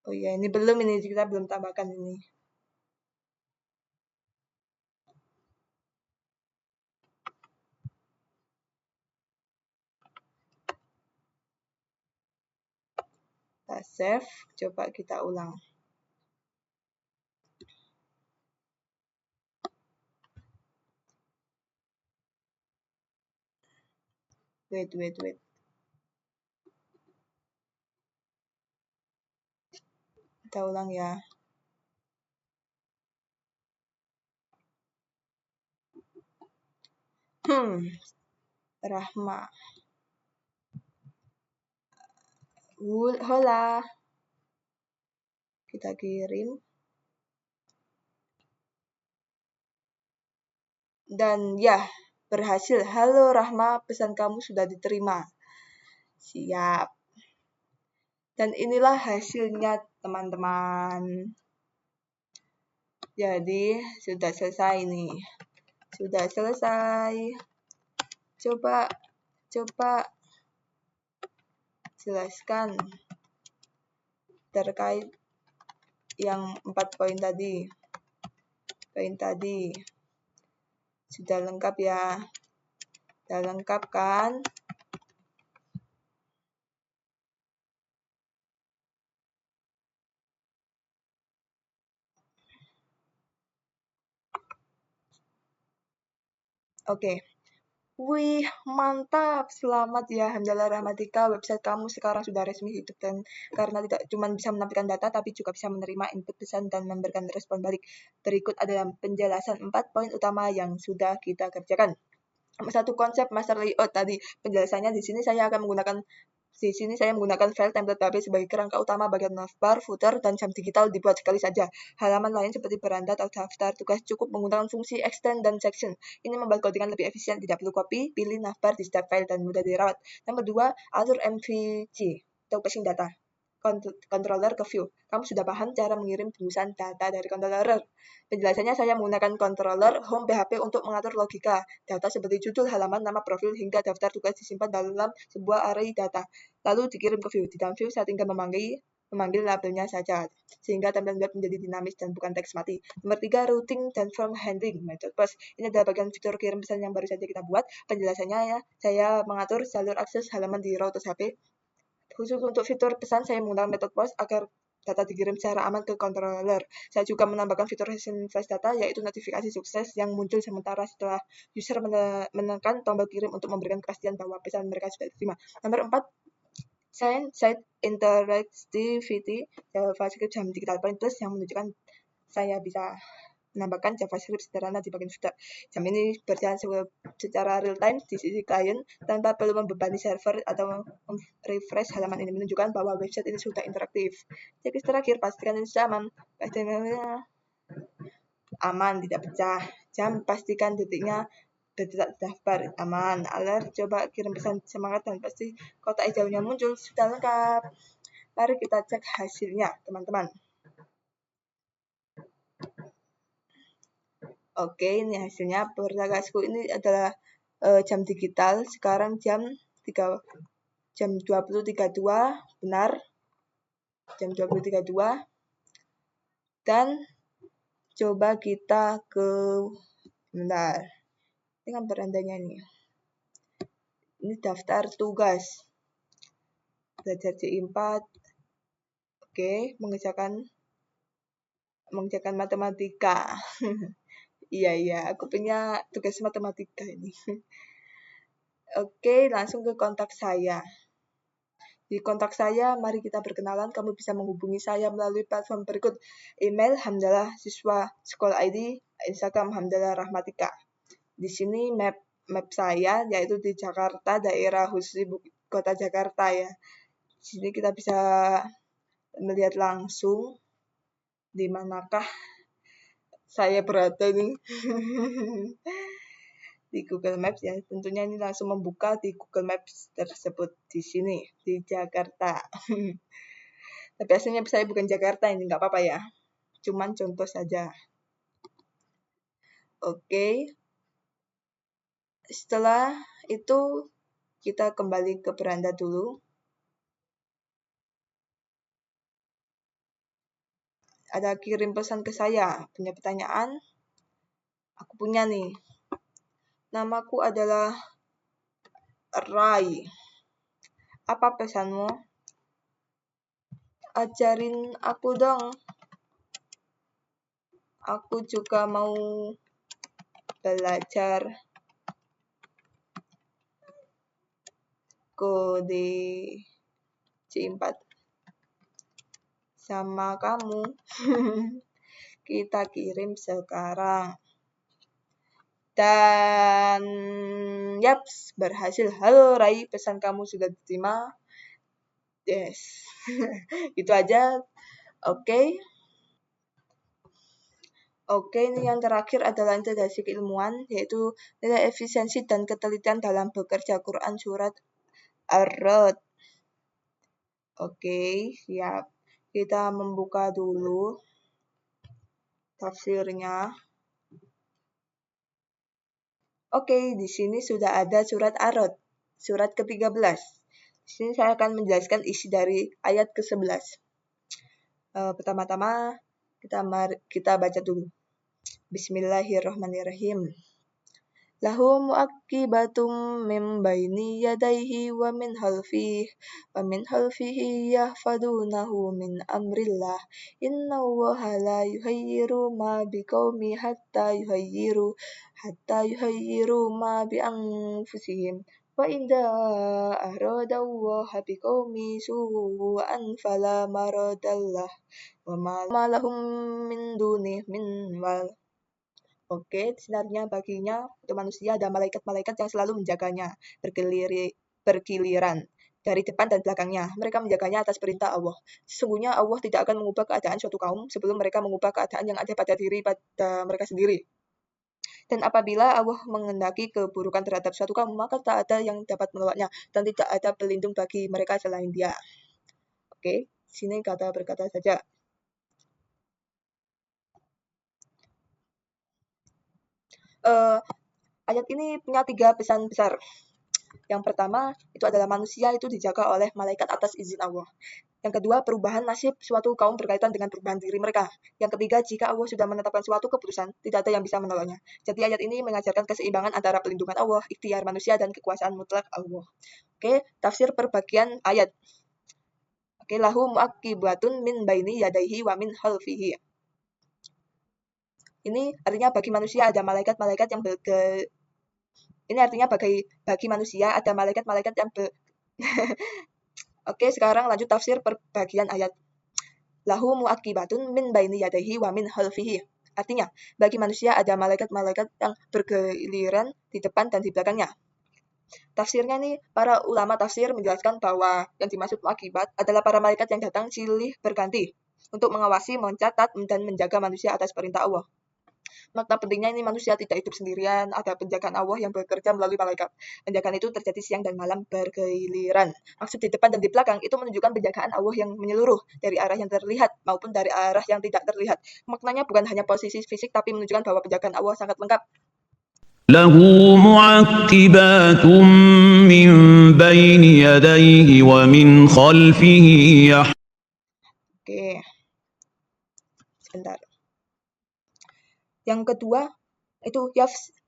Oh iya, ini belum, ini kita belum tambahkan ini. Kita save, coba kita ulang. Wait. Kita ulang ya. Rahma. Hola. Kita kirim. Dan ya, berhasil. Halo Rahma, pesan kamu sudah diterima. Siap. Dan inilah hasilnya teman-teman. Jadi sudah selesai nih. Sudah selesai. Coba jelaskan terkait yang 4 poin tadi. Sudah lengkap ya. Sudah lengkap kan? Oke. Wih, mantap. Selamat ya, Alhamdulillah Rahmatika. Website kamu sekarang sudah resmi hidup dan karena tidak cuma bisa menampilkan data, tapi juga bisa menerima input pesan dan memberikan respon balik. Berikut adalah penjelasan 4 poin utama yang sudah kita kerjakan. Satu, konsep master layout tadi. Penjelasannya di sini saya menggunakan file template PHP sebagai kerangka utama bagian navbar, footer, dan jam digital dibuat sekali saja. Halaman lain seperti beranda atau daftar tugas cukup menggunakan fungsi extend dan section. Ini membuat codingan lebih efisien, tidak perlu copy, pilih navbar di setiap file dan mudah dirawat. Nomor 2, atur MVC atau caching data. Controller ke view. Kamu sudah paham cara mengirim bungkusan data dari controller. Penjelasannya saya menggunakan controller home PHP untuk mengatur logika. Data seperti judul, halaman, nama profil, hingga daftar tugas disimpan dalam sebuah array data. Lalu dikirim ke view. Di dalam view saya tinggal memanggil labelnya saja, sehingga tampilan web menjadi dinamis dan bukan teks mati. Nomor 3, routing dan form handling. Method post. Ini adalah bagian fitur kirim pesan yang baru saja kita buat. Penjelasannya ya, saya mengatur jalur akses halaman di Routers HP. Khusus untuk fitur pesan, saya menggunakan method post agar data dikirim secara aman ke controller. Saya juga menambahkan fitur recent flash data, yaitu notifikasi sukses yang muncul sementara setelah user menekan tombol kirim untuk memberikan kepastian bahwa pesan mereka sudah diterima. Nomor 4, site interactivity JavaScript jam digital point plus yang menunjukkan saya bisa menambahkan JavaScript sederhana di bagian footer. Jam ini berjalan secara real time di sisi klien tanpa perlu membebani server atau refresh. Halaman ini menunjukkan bahwa website ini sudah interaktif. Checklist terakhir, pastikan ini sudah aman, tidak pecah. Jam, pastikan detiknya berdetak daftar aman. Alert, coba kirim pesan semangat dan pasti kotak hijaunya muncul. Sudah lengkap. Mari kita cek hasilnya, teman-teman. Oke, ini hasilnya. Pertagasku ini adalah jam digital. Sekarang jam 20.32, benar. Jam 20.32. Dan coba kita ke bentar. Ini kan berandanya nih. Ini daftar tugas. Belajar C4. Oke, mengerjakan matematika. Iya, aku punya tugas matematika ini. Oke, langsung ke kontak saya. Di kontak saya, mari kita berkenalan. Kamu bisa menghubungi saya melalui platform berikut. Email Hamdalah Siswa Sekolah ID, Instagram Hamdalah Rahmatika. Di sini map saya, yaitu di Jakarta, daerah khusus ibu kota Jakarta ya. Di sini kita bisa melihat langsung di manakah saya berada nih. di Google Maps ya. Tentunya ini langsung membuka di Google Maps tersebut di sini, di Jakarta. Tapi aslinya saya bukan Jakarta, ini nggak apa-apa ya. Cuman contoh saja. Oke. Setelah itu kita kembali ke beranda dulu. Ada kirim pesan ke saya, punya pertanyaan. Aku punya nih. Namaku adalah Rai. Apa pesanmu? Ajarin aku dong. Aku juga mau belajar kode C4 sama kamu. Kita kirim sekarang. Dan yaps, berhasil. Halo Rai, pesan kamu sudah diterima. Yes. Itu aja. Oke. Oke, ini yang terakhir adalah integrasi keilmuan, yaitu nilai efisiensi dan ketelitian dalam bekerja Quran surat Ar-Ra'd. Oke, siap. Kita membuka dulu tafsirnya. Oke, di sini sudah ada surat Ar-Ra'd, surat ke-13. Di sini saya akan menjelaskan isi dari ayat ke-11. Pertama-tama kita baca dulu. Bismillahirrahmanirrahim. Lahu mu'aqibatum min baini yadayhi wa min halfihi yahfadunahu min amrillah. Inna Allaha la yuhayyiru ma biqaumi hatta yuhayyiru ma bi anfusihim. Wa idza arada Allahu biqaumi su'an fala maradallah wa ma lahum min dunihi min wal. Oke, sinarnya baginya untuk manusia ada malaikat-malaikat yang selalu menjaganya bergiliran dari depan dan belakangnya. Mereka menjaganya atas perintah Allah. Sesungguhnya Allah tidak akan mengubah keadaan suatu kaum sebelum mereka mengubah keadaan yang ada pada mereka sendiri. Dan apabila Allah menghendaki keburukan terhadap suatu kaum, maka tak ada yang dapat menolaknya dan tidak ada pelindung bagi mereka selain Dia. Oke, sini kata berkata saja. Ayat ini punya 3 pesan besar. Yang pertama, itu adalah manusia itu dijaga oleh malaikat atas izin Allah. Yang kedua, perubahan nasib suatu kaum berkaitan dengan perubahan diri mereka. Yang ketiga, jika Allah sudah menetapkan suatu keputusan, tidak ada yang bisa menolaknya. Jadi ayat ini mengajarkan keseimbangan antara pelindungan Allah, ikhtiar manusia, dan kekuasaan mutlak Allah. Oke, tafsir perbagian ayat. Oke, lahu mu'aqibatun min baini yadaihi wa min khalfihi. Ini artinya bagi manusia ada malaikat-malaikat yang ini artinya bagi manusia ada malaikat-malaikat yang Oke, sekarang lanjut tafsir perbagian ayat. Lahu mu'aqibatun min baini yadaihi wa min khalfihi. Artinya, bagi manusia ada malaikat-malaikat yang bergiliran di depan dan di belakangnya. Tafsirnya nih, para ulama tafsir menjelaskan bahwa yang dimaksud mu'aqibat adalah para malaikat yang datang silih berganti untuk mengawasi, mencatat, dan menjaga manusia atas perintah Allah. Makna pentingnya ini manusia tidak hidup sendirian, ada penjagaan Allah yang bekerja melalui malaikat. Penjagaan itu terjadi siang dan malam bergiliran. Maksud di depan dan di belakang itu menunjukkan penjagaan Allah yang menyeluruh dari arah yang terlihat maupun dari arah yang tidak terlihat. Maknanya bukan hanya posisi fisik tapi menunjukkan bahwa penjagaan Allah sangat lengkap. Lahu mu'aqibatun min baini yadayhi wa min khalfihi. Oke. Sebentar. Yang kedua, itu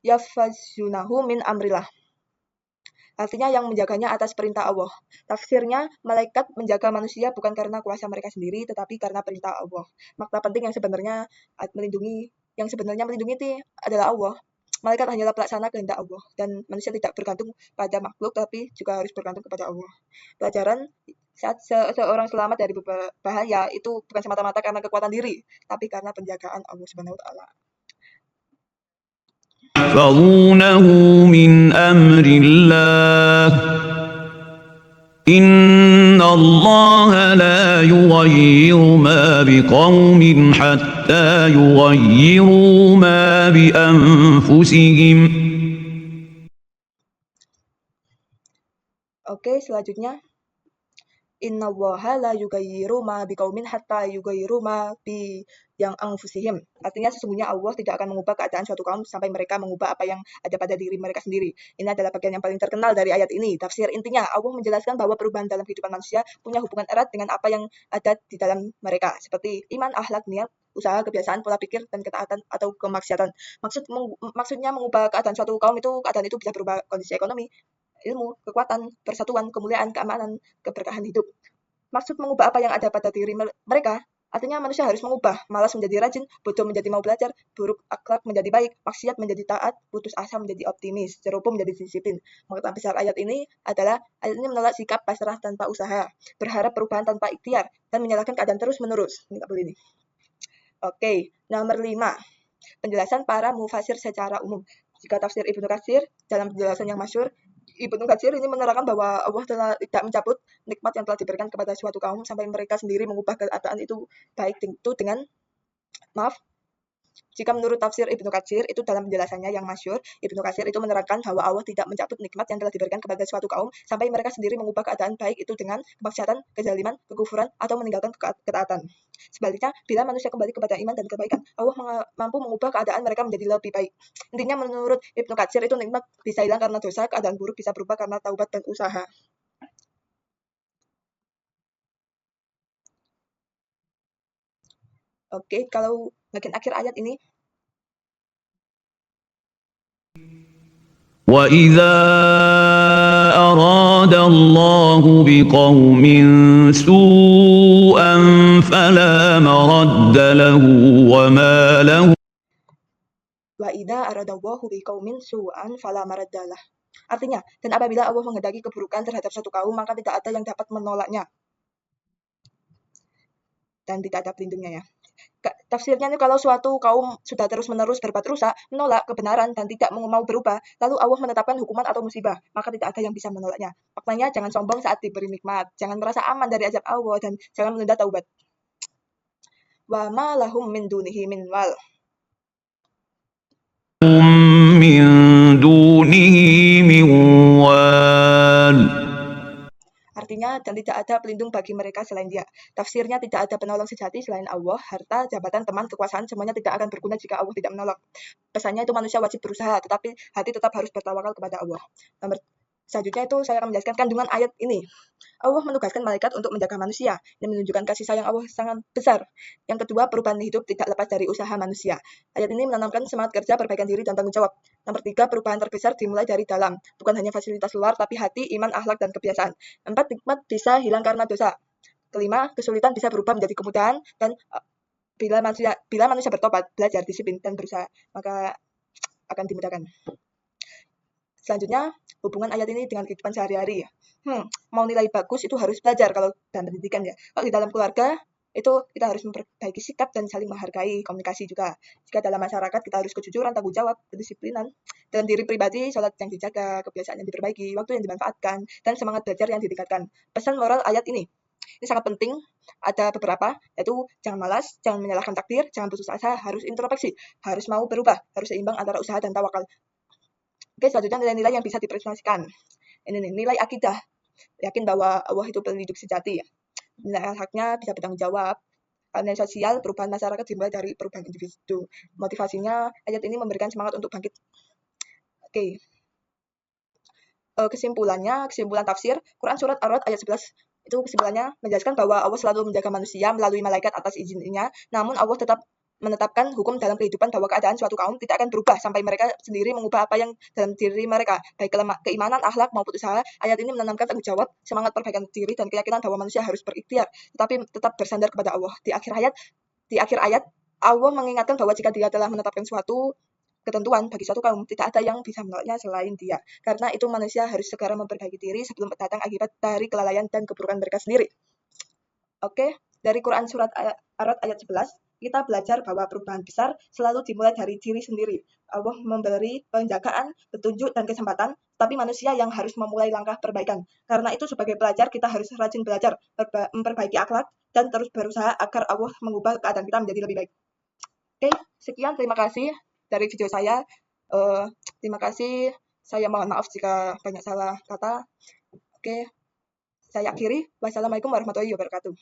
yafzunahu min amrillah. Artinya yang menjaganya atas perintah Allah. Tafsirnya, malaikat menjaga manusia bukan karena kuasa mereka sendiri, tetapi karena perintah Allah. Makna penting yang sebenarnya melindungi itu adalah Allah. Malaikat hanyalah pelaksana kehendak Allah, dan manusia tidak bergantung pada makhluk, tapi juga harus bergantung kepada Allah. Pelajaran, saat seorang selamat dari bahaya, itu bukan semata-mata karena kekuatan diri, tapi karena penjagaan Allah Subhanahu wa Ta'ala. يحفظونه من أمر الله إن الله لا يغير ما بقوم حتى يغيروا ما بأنفسهم Oke, selanjutnya innallaha la yughayyiru ma biqaumin hatta yughayyiru ma bi yang anfusihim. Artinya sesungguhnya Allah tidak akan mengubah keadaan suatu kaum sampai mereka mengubah apa yang ada pada diri mereka sendiri. Ini adalah bagian yang paling terkenal dari ayat ini. Tafsir intinya, Allah menjelaskan bahwa perubahan dalam kehidupan manusia punya hubungan erat dengan apa yang ada di dalam mereka, seperti iman, akhlak, niat, usaha, kebiasaan, pola pikir, dan ketaatan atau kemaksiatan. Maksudnya mengubah keadaan suatu kaum itu, keadaan itu bisa berubah kondisi ekonomi, ilmu, kekuatan, persatuan, kemuliaan, keamanan, keberkahan hidup. Maksud mengubah apa yang ada pada diri mereka, artinya manusia harus mengubah, malas menjadi rajin, bodoh menjadi mau belajar, buruk akhlak menjadi baik, maksiat menjadi taat, putus asa menjadi optimis, ceroboh menjadi disiplin. Makna besar ayat ini adalah ayat ini menolak sikap pasrah tanpa usaha, berharap perubahan tanpa ikhtiar, dan menyalahkan keadaan terus-menerus. Ini tak boleh nih. Oke, nomor 5. Penjelasan para mufasir secara umum. Jika tafsir Ibnu Katsir dalam penjelasan yang masyhur, Ibnu Katsir ini menerangkan bahwa Allah telah tidak mencabut nikmat yang telah diberikan kepada suatu kaum sampai mereka sendiri mengubah keadaan itu baik itu dengan jika menurut tafsir Ibnu Katsir itu dalam penjelasannya yang masyhur, Ibnu Katsir itu menerangkan bahwa Allah tidak mencabut nikmat yang telah diberikan kepada suatu kaum sampai mereka sendiri mengubah keadaan baik itu dengan kemaksiatan, kezaliman, kekufuran, atau meninggalkan ketaatan. Sebaliknya, bila manusia kembali kepada iman dan kebaikan, Allah mampu mengubah keadaan mereka menjadi lebih baik. Intinya menurut Ibnu Katsir itu nikmat bisa hilang karena dosa, keadaan buruk bisa berubah karena taubat dan usaha. Oke, kalau bagian akhir ayat ini, وإذا أراد الله بقوم سوءا فلا مرد له وما له wa idza aradallahu biqaumin su'an fala maraddalah. Artinya, dan apabila Allah menghendaki keburukan terhadap suatu kaum, maka tidak ada yang dapat menolaknya. Dan tidak ada pelindungnya ya. Tafsirnya ini kalau suatu kaum sudah terus-menerus berbuat rusak, menolak kebenaran dan tidak mau berubah, lalu Allah menetapkan hukuman atau musibah, maka tidak ada yang bisa menolaknya. Maknanya jangan sombong saat diberi nikmat, jangan merasa aman dari azab Allah, dan jangan menunda taubat. Wa ma lahum min dunihi min wal. من دونه من وال. Artinya, dan tidak ada pelindung bagi mereka selain dia. Tafsirnya tidak ada penolong sejati selain Allah, harta, jabatan, teman, kekuasaan, semuanya tidak akan berguna jika Allah tidak menolong. Pesannya itu manusia wajib berusaha, tetapi hati tetap harus bertawakal kepada Allah. Selanjutnya itu saya akan menjelaskan kandungan ayat ini. Allah menugaskan malaikat untuk menjaga manusia dan menunjukkan kasih sayang Allah sangat besar. Yang kedua, perubahan hidup tidak lepas dari usaha manusia. Ayat ini menanamkan semangat kerja, perbaikan diri, dan tanggung jawab. Nomor 3, perubahan terbesar dimulai dari dalam, bukan hanya fasilitas luar, tapi hati, iman, akhlak, dan kebiasaan. 4, nikmat bisa hilang karena dosa. Kelima, kesulitan bisa berubah menjadi kemudahan, dan bila manusia bertobat, belajar disiplin, dan berusaha, maka akan dimudahkan. Selanjutnya, hubungan ayat ini dengan kehidupan sehari-hari. Mau nilai bagus itu harus belajar kalau dalam pendidikan ya. Kalau di dalam keluarga, itu kita harus memperbaiki sikap dan saling menghargai, komunikasi juga. Jika dalam masyarakat, kita harus kejujuran, tanggung jawab, kedisiplinan. Dalam diri pribadi, sholat yang dijaga, kebiasaan yang diperbaiki, waktu yang dimanfaatkan, dan semangat belajar yang ditingkatkan. Pesan moral ayat ini sangat penting, ada beberapa, yaitu jangan malas, jangan menyalahkan takdir, jangan putus asa, harus introspeksi, harus mau berubah, harus seimbang antara usaha dan tawakal. Oke, selanjutnya nilai-nilai yang bisa dipresentasikan. Ini nih, nilai akidah. Yakin bahwa Allah itu pelindung sejati. Nilai akhlaknya bisa bertanggung jawab. Nilai sosial, perubahan masyarakat dimulai dari perubahan individu. Motivasinya, ayat ini memberikan semangat untuk bangkit. Oke. Kesimpulan tafsir, Quran Surat Ar-Ra'd ayat 11 itu kesimpulannya menjelaskan bahwa Allah selalu menjaga manusia melalui malaikat atas izinnya, namun Allah tetap menetapkan hukum dalam kehidupan bahwa keadaan suatu kaum tidak akan berubah sampai mereka sendiri mengubah apa yang dalam diri mereka, baik keimanan, akhlak maupun usaha. Ayat ini menanamkan tanggung jawab, semangat perbaikan diri, dan keyakinan bahwa manusia harus berikhtiar, tetapi tetap bersandar kepada Allah. Di akhir ayat, Allah mengingatkan bahwa jika Dia telah menetapkan suatu ketentuan bagi suatu kaum, tidak ada yang bisa menolaknya selain Dia. Karena itu manusia harus segera memperbaiki diri sebelum datang akibat dari kelalaian dan keburukan mereka sendiri. Oke, dari Quran Surat Ar-Ra'd ayat 11, kita belajar bahwa perubahan besar selalu dimulai dari diri sendiri. Allah memberi penjagaan, petunjuk, dan kesempatan, tapi manusia yang harus memulai langkah perbaikan. Karena itu sebagai pelajar, kita harus rajin belajar, memperbaiki akhlak, dan terus berusaha agar Allah mengubah keadaan kita menjadi lebih baik. Oke, sekian, terima kasih dari video saya. Terima kasih, saya mohon maaf jika banyak salah kata. Oke, saya akhiri. Wassalamualaikum warahmatullahi wabarakatuh.